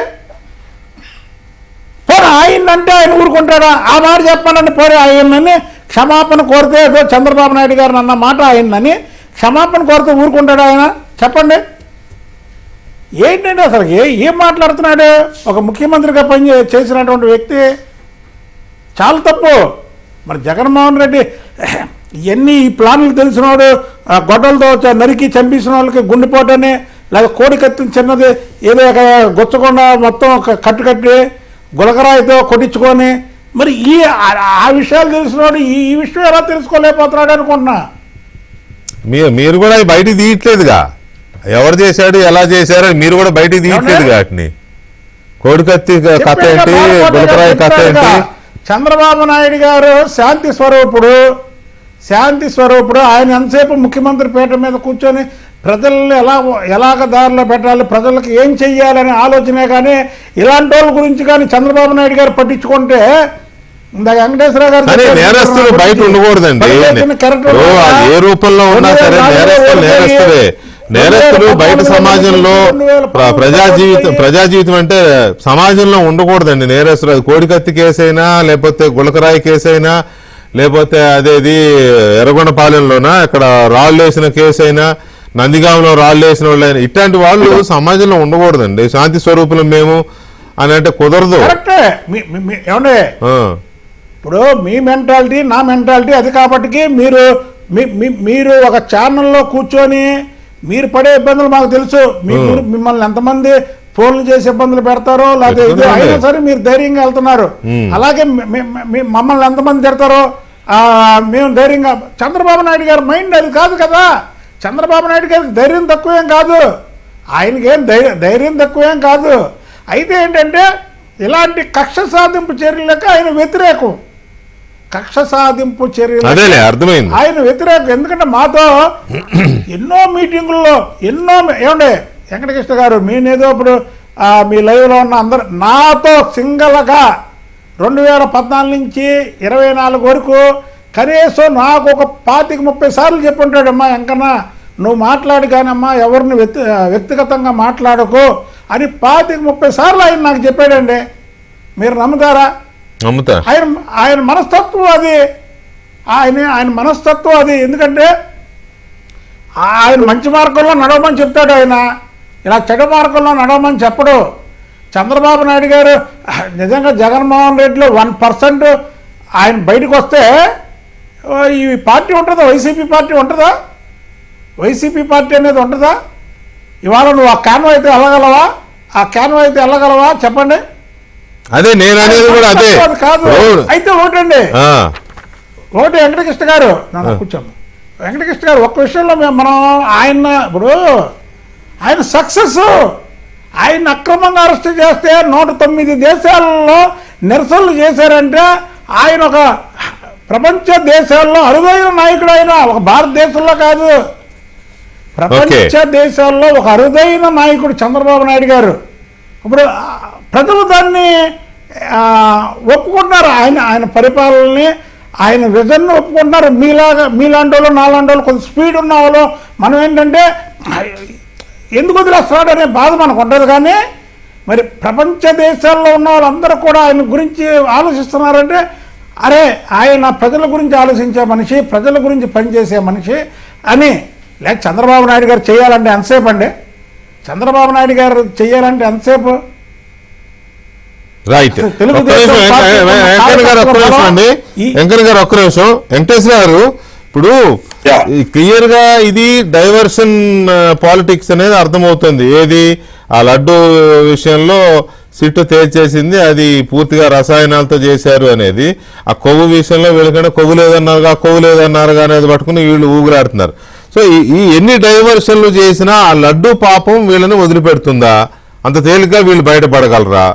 పోనీ ఆయనంటే ఆయన ఊరుకుంటారా? ఆ మాట చెప్పానండి. పోనీ ఆయనని క్షమాపణ కోరితే ఏదో చంద్రబాబు నాయుడు గారు అన్న మాట ఆయనని క్షమాపణ కోరితే ఊరుకుంటాడా ఆయన? చెప్పండి. ఏంటంటే అసలు ఏం మాట్లాడుతున్నాడు? ఒక ముఖ్యమంత్రిగా చేసినటువంటి వ్యక్తి చాలా తప్పు. మరి జగన్మోహన్ రెడ్డి ఇవన్నీ ఈ ప్లాన్లు తెలిసినవాడు గొడ్డలతో నరికి చంపేసిన వాళ్ళకి గుండెపోటని లేదా కోడి కత్తిని చిన్నది ఏదో గుచ్చకుండా మొత్తం కట్టి గులకరాయితో కొట్టించుకొని మరి ఆ విషయాలు తెలిసినవాడు ఈ విషయం ఎలా తెలుసుకోలేకపోతున్నాడు అనుకుంటున్నా. మీరు కూడా బయటికి తీయట్లేదుగా, ఎవరు చేశాడు ఎలా చేశారు మీరు కూడా బయటికి తీయట్లేదు. వాటిని కోడి కత్తి కథ ఏంటి, గులకరాయి కథ ఏంటి? చంద్రబాబు నాయుడు గారు శాంతి స్వరూపుడు. ఆయన ఎంతసేపు ముఖ్యమంత్రి పీఠ మీద కూర్చొని ప్రజల్ని ఎలాగ దారిలో పెట్టాలి, ప్రజలకు ఏం చెయ్యాలనే ఆలోచనే. కానీ ఇలాంటి వాళ్ళ గురించి కానీ చంద్రబాబు నాయుడు గారు పట్టించుకుంటే వెంకటేశ్వర గారు నేరస్తులు బయట ఉండకూడదండి. ఏ రూపంలో ఉన్నా సరే నేరస్తులు బయట సమాజంలో ప్రజా జీవితం అంటే సమాజంలో ఉండకూడదండి నేరస్తులు. అది కోడికత్తి కేసైనా లేకపోతే గులకరాయి కేసైనా లేకపోతే అదేది ఎర్రగొండపాలెంలోనా ఇక్కడ రాళ్ళు వేసిన కేసు అయినా నందిగాంలో రాళ్ళు వేసిన వాళ్ళైనా ఇట్లాంటి వాళ్ళు సమాజంలో ఉండకూడదండి. శాంతి స్వరూపులం మేము అని అంటే కుదరదు. ఏమండి ఇప్పుడు మీ మెంటాలిటీ నా మెంటాలిటీ అది. కాబట్టి మీరు ఒక ఛానల్లో కూర్చొని మీరు పడే ఇబ్బందులు మాకు తెలుసు. మిమ్మల్ని ఎంతమంది ఫోన్లు చేసి ఇబ్బందులు పెడతారో లేదా అయినా సరే మీరు ధైర్యంగా వెళ్తున్నారు. అలాగే మమ్మల్ని ఎంతమంది తిడతారో మేము ధైర్యంగా. చంద్రబాబు నాయుడు గారి మైండ్ అది కాదు కదా. చంద్రబాబు నాయుడు గారికి ధైర్యం తక్కువేం కాదు, ఆయనకేం ధైర్యం తక్కువేం కాదు. అయితే ఏంటంటే ఇలాంటి కక్ష సాధింపు చర్యలకు ఆయన వ్యతిరేకం. కక్ష సాధింపు చర్యలు అర్థమైంది, ఆయన వ్యతిరేకం. ఎందుకంటే మాతో ఎన్నో మీటింగుల్లో ఏమండే వెంకటకృష్ణ గారు మీనేదో ఇప్పుడు మీ లైవ్లో ఉన్న అందరు నాతో సింగల్గా 2014 నుంచి 24 వరకు కనీసం నాకు ఒక 25-30 సార్లు చెప్పుంటాడమ్మా, వెంకన్నా నువ్వు మాట్లాడు కానమ్మా ఎవరిని వ్యక్తిగతంగా మాట్లాడకు అని 25-30 సార్లు ఆయన నాకు చెప్పాడండి. మీరు నమ్ముతారా? ఆయన మనస్తత్వం అది. ఆయన మనస్తత్వం అది. ఎందుకంటే ఆయన మంచి మార్గంలో నడవమని చెప్తాడు, ఆయన ఇలా చెడు మార్గంలో నడవమని చెప్పడు. చంద్రబాబు నాయుడు గారు నిజంగా జగన్మోహన్ రెడ్డిలో 1% ఆయన బయటకు వస్తే ఈ పార్టీ ఉంటుందా? వైసీపీ పార్టీ ఉంటుందా? వైసీపీ పార్టీ అనేది ఉంటుందా? ఇవాళ నువ్వు ఆ క్యాన్వా అయితే వెళ్ళగలవా? చెప్పండి. అదే నేను అనేది కూడా అదే కాదు. అయితే ఓటండి, ఓటు వెంకటకృష్ణ గారు. కూర్చోండి వెంకటకృష్ణ గారు. ఒక్క విషయంలో మనం ఇప్పుడు ఆయన సక్సెస్, ఆయన అక్రమంగా అరెస్ట్ చేస్తే 109 దేశాలలో నిరసనలు చేశారంటే ఆయన ఒక ప్రపంచ దేశాల్లో అరుదైన నాయకుడు. ఆయన ఒక భారతదేశంలో కాదు, ప్రపంచ దేశాల్లో ఒక అరుదైన నాయకుడు చంద్రబాబు నాయుడు గారు. ఇప్పుడు ప్రజలు దాన్ని ఒప్పుకుంటున్నారు ఆయన పరిపాలనని, ఆయన విజన్ ఒప్పుకుంటున్నారు. మీలాంటి వాళ్ళు నాలాంటి వాళ్ళు కొంచెం స్పీడ్ ఉన్న వాళ్ళు మనం ఏంటంటే ఎందుకు వదిలేస్తున్నాడు అనే బాధ మనకు ఉంటుంది. కానీ మరి ప్రపంచ దేశాల్లో ఉన్న వాళ్ళందరూ కూడా ఆయన గురించి ఆలోచిస్తున్నారంటే అరే ఆయన ప్రజల గురించి ఆలోచించే మనిషి, ప్రజల గురించి పనిచేసే మనిషి అని. లేక చంద్రబాబు నాయుడు గారు చేయాలంటే ఎంతసేపు అండి? చంద్రబాబు నాయుడు గారు చేయాలంటే ఎంతసేపు? రైట్, వెంకన్న గారు ఒక్క నిమిషం అండి. వెంకన్న గారు ఒక్క నిమిషం. వెంకటేశ్వర గారు, ఇప్పుడు క్లియర్ గా ఇది డైవర్షన్ పాలిటిక్స్ అనేది అర్థమవుతుంది. ఏది ఆ లడ్డు విషయంలో సిట్టు తేల్చేసింది అది పూర్తిగా రసాయనాలతో చేశారు అనేది. ఆ కొవ్వు విషయంలో వీళ్ళకంటే కొవ్వు లేదన్నారుగా అనేది పట్టుకుని వీళ్ళు ఊగులాడుతున్నారు. సో ఈ ఎన్ని డైవర్షన్లు చేసినా ఆ లడ్డు పాపం వీళ్ళని వదిలిపెడుతుందా? అంత తేలిగ్గా వీళ్ళు బయటపడగలరా?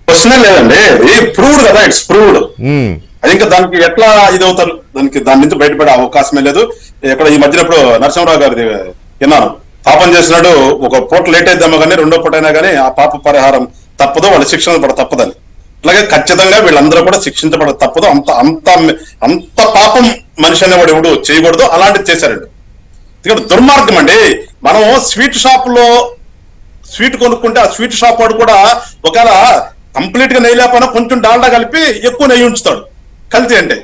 క్వశ్చనే లేదండి, ప్రూవ్డ్ కదా, ఇట్స్ ప్రూవ్డ్. అది ఇంకా దానికి ఎట్లా ఇది అవుతారు? దాని నుంచి బయటపడే అవకాశమే లేదు. ఇక్కడ ఈ మధ్యన ఇప్పుడు నరసింహరావు గారిది విన్నాను, పాపం చేసినాడు, ఒక పూట లేట్ అయిద్దామో కానీ రెండో పూట అయినా కానీ ఆ పాప పరిహారం తప్పదు, వాళ్ళ శిక్షణ పడ తప్పదని. అలాగే ఖచ్చితంగా వీళ్ళందరూ కూడా శిక్షించబడ తప్పదు. అంత అంత అంత పాపం మనిషి అనేవాడు ఎవడు చేయకూడదు, అలాంటిది చేశారండి. ఎందుకంటే దుర్మార్గం అండి. మనం స్వీట్ షాప్ లో స్వీట్ కొనుక్కుంటే ఆ స్వీట్ షాప్ వాడు కూడా ఒకవేళ కంప్లీట్ గా నెయ్యి లేకపోయినా కొంచెం డాల్డా కలిపి ఎక్కువ నెయ్యి ఉంచుతాడు కల్తీ అంటే.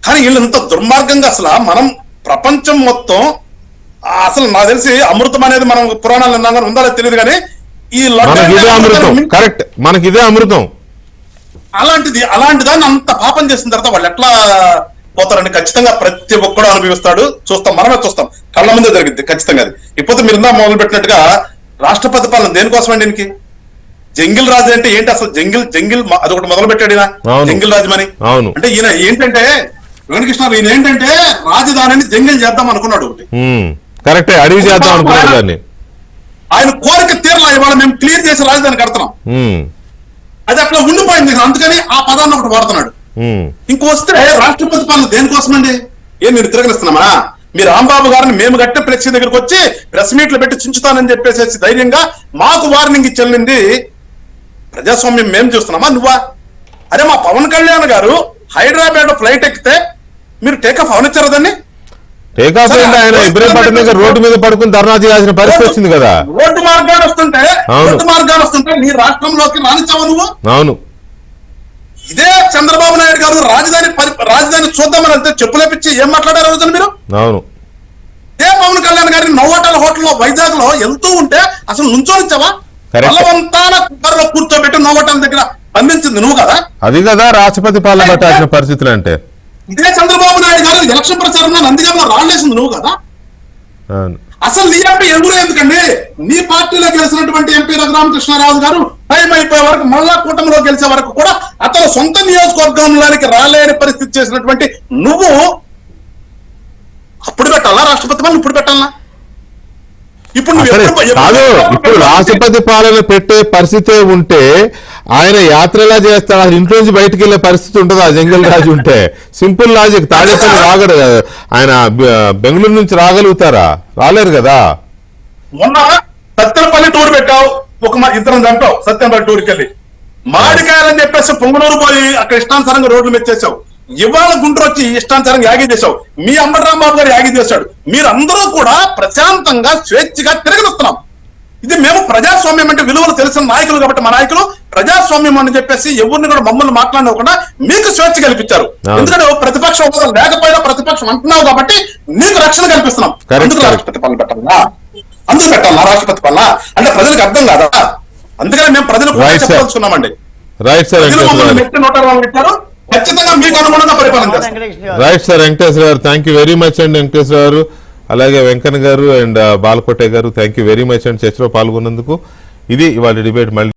కానీ వీళ్ళు ఇంత దుర్మార్గంగా అసలు మనం ప్రపంచం మొత్తం అసలు నాకు తెలిసి అమృతం అనేది మనం పురాణాలు విన్నాం ఉందా తెలియదు కానీ ఈ కరెక్ట్ మనకి ఇదే అమృతం. అలాంటి దాన్ని అంత పాపం చేసిన తర్వాత వాళ్ళు ఎట్లా పోతారండి? ఖచ్చితంగా ప్రతి ఒక్కడు అనుభవిస్తాడు, చూస్తాం, మనమే చూస్తాం, కళ్ళ ముందే జరిగింది ఖచ్చితంగా. అది ఇకపోతే మీరు ఇందా మొదలు పెట్టినట్టుగా రాష్ట్రపతి పాలన దేనికోసం అండి? దీనికి జంగిల్ రాజు అంటే ఏంటి అసలు? జంగిల్ అది ఒకటి మొదలు పెట్టాడు ఈయన, జంగిల్ రాజమని. అంటే ఈయన ఏంటంటే వెంకటకృష్ణ, ఈయన ఏంటంటే రాజధానిని జంగిల్ చేద్దాం అనుకున్నాడు ఒకటి. కరెక్టే, అడవి చేద్దాం అనుకున్నాడు దాన్ని. ఆయన కోరిక తీరలా, ఇవాళ మేము క్లియర్ చేసి రాజధాని కడుతున్నాం, అది అట్లా ఉండిపోయింది. అందుకని ఆ పదాన్ని ఒకటి వాడుతున్నాడు. ఇంకొస్తే రాష్ట్రపతి పాలన దేనికోసం అండి? ఏం మీరు తిరగలిస్తున్నామా? మీరు రాంబాబు గారిని మేము గట్టే ప్రెస్ దగ్గరికి వచ్చి ప్రెస్ మీట్లు పెట్టి చించుతానని చెప్పేసి ధైర్యంగా మాకు వార్నింగ్ ఇచ్చెళ్ళింది ప్రజాస్వామ్యం మేము చూస్తున్నామా? నువ్వా? అరే మా పవన్ కళ్యాణ్ గారు హైదరాబాద్ ఫ్లైట్ ఎక్కితే మీరు టేకాఫ్ అవనిచ్చారు దాన్ని? టేకాఫ్ ఆయన ఇబ్రహీంపట్నం దగ్గర రోడ్డు మీద పడుకుని ధర్నా చేయాల్సిన పరిస్థితి వచ్చింది కదా. రోడ్డు మార్గాలు వస్తుంటే నీ రాష్ట్రంలోకి రానిచ్చావు నువ్వు? అవును. ఇదే చంద్రబాబు నాయుడు గారు రాజధాని చూద్దామని అంటే చెప్పులేపిచ్చి ఏం మాట్లాడారు రోజున మీరు? అవును. ఇదే పవన్ కళ్యాణ్ గారిని నోవాటల్ హోటల్లో వైజాగ్ లో వెళ్తూ ఉంటే అసలు నుంచోనిచ్చావా? బలవంతాన కుక్కర్లో కూర్చోబెట్టి నోవాటల్ దగ్గర బంధించింది నువ్వు కదా. అది కదా రాష్ట్రపతి పాలన పట్టాల్సిన పరిస్థితులు అంటే. ఇదే చంద్రబాబు నాయుడు గారు ఎలక్షన్ ప్రచారంలో నందిగామలో రాళ్ళేసింది నువ్వు కదా. అసలు నీ ఎంపీ ఎవరు ఎందుకండి? నీ పార్టీలో గెలిచినటువంటి ఎంపీ రఘురామకృష్ణారావు గారు టైం అయిపోయే వరకు మళ్ళా కూటమిలో గెలిచే వరకు కూడా అతను సొంత నియోజకవర్గంలోనికి రాలేని పరిస్థితి చేసినటువంటి నువ్వు అప్పుడు పెట్టాలా రాష్ట్రపతి పాలన? ఇప్పుడు పెట్టాలా? ఇప్పుడు రాష్ట్రపతి పాలన పెట్టే పరిస్థితి ఉంటే ఆయన యాత్రలా చేస్తాడు, ఇంట్లోంచి బయటకు వెళ్లే పరిస్థితి ఉంటుంది ఆ జంగల్ రాజు ఉంటే. Simple logic. తాడేపల్లి రాగడు కదా ఆయన, బెంగళూరు నుంచి రాగలుగుతారా? రాలేరు కదా. మొన్న సత్యనపల్లి టూర్ పెట్టావు, ఇద్దరం చంపావు సత్యనపల్లి టూర్కి వెళ్ళి. మామిడికాయలని చెప్పేసి పొంగనూరు పోయి అక్కడ ఇష్టానుసారంగా రోడ్లు మెచ్చేసావు. ఇవాళ గుంటూరు వచ్చి ఇష్టానుసారంగా యాగి చేశావు. మీ అంబటరాంబాబు గారు యాగి చేశాడు. మీరందరూ కూడా ప్రశాంతంగా స్వేచ్ఛగా తిరగనిస్తున్నాం. ఇది మేము ప్రజాస్వామ్యం అంటే విలువలు తెలిసిన నాయకులు కాబట్టి మా నాయకులు ప్రజాస్వామ్యం అని చెప్పేసి ఎవరిని కూడా మమ్మల్ని మాట్లాడకుండా మీకు స్వేచ్ఛ కల్పించారు. ఎందుకంటే ప్రతిపక్ష హోదా లేకపోయినా ప్రతిపక్షం అంటున్నావు కాబట్టి నీకు రక్షణ కల్పిస్తున్నాం. అందుకు రాష్ట్రపతి పాలన పెట్టాలా? అందుకు పెట్టాలా రాష్ట్రపతి పాలన అంటే ప్రజలకు అర్థం కాదా? అందుకని మేము ప్రజలకు చెప్పదలుచుకున్నామండి. ఇచ్చారు, ఖచ్చితంగా మీకు అనుగుణంగా పరిపాలన చేస్తాం. Right sir. వెంకటేశ్వర గారు థ్యాంక్ యూ వెరీ మచ్ అండి. వెంకటేశ్వర గారు అలాగే వెంకన్న గారు అండ్ బాలకోటే గారు థ్యాంక్ యూ వెరీ మచ్ అండి చర్చలో పాల్గొన్నందుకు. ఇది ఇవాళ డిబేట్. మళ్ళీ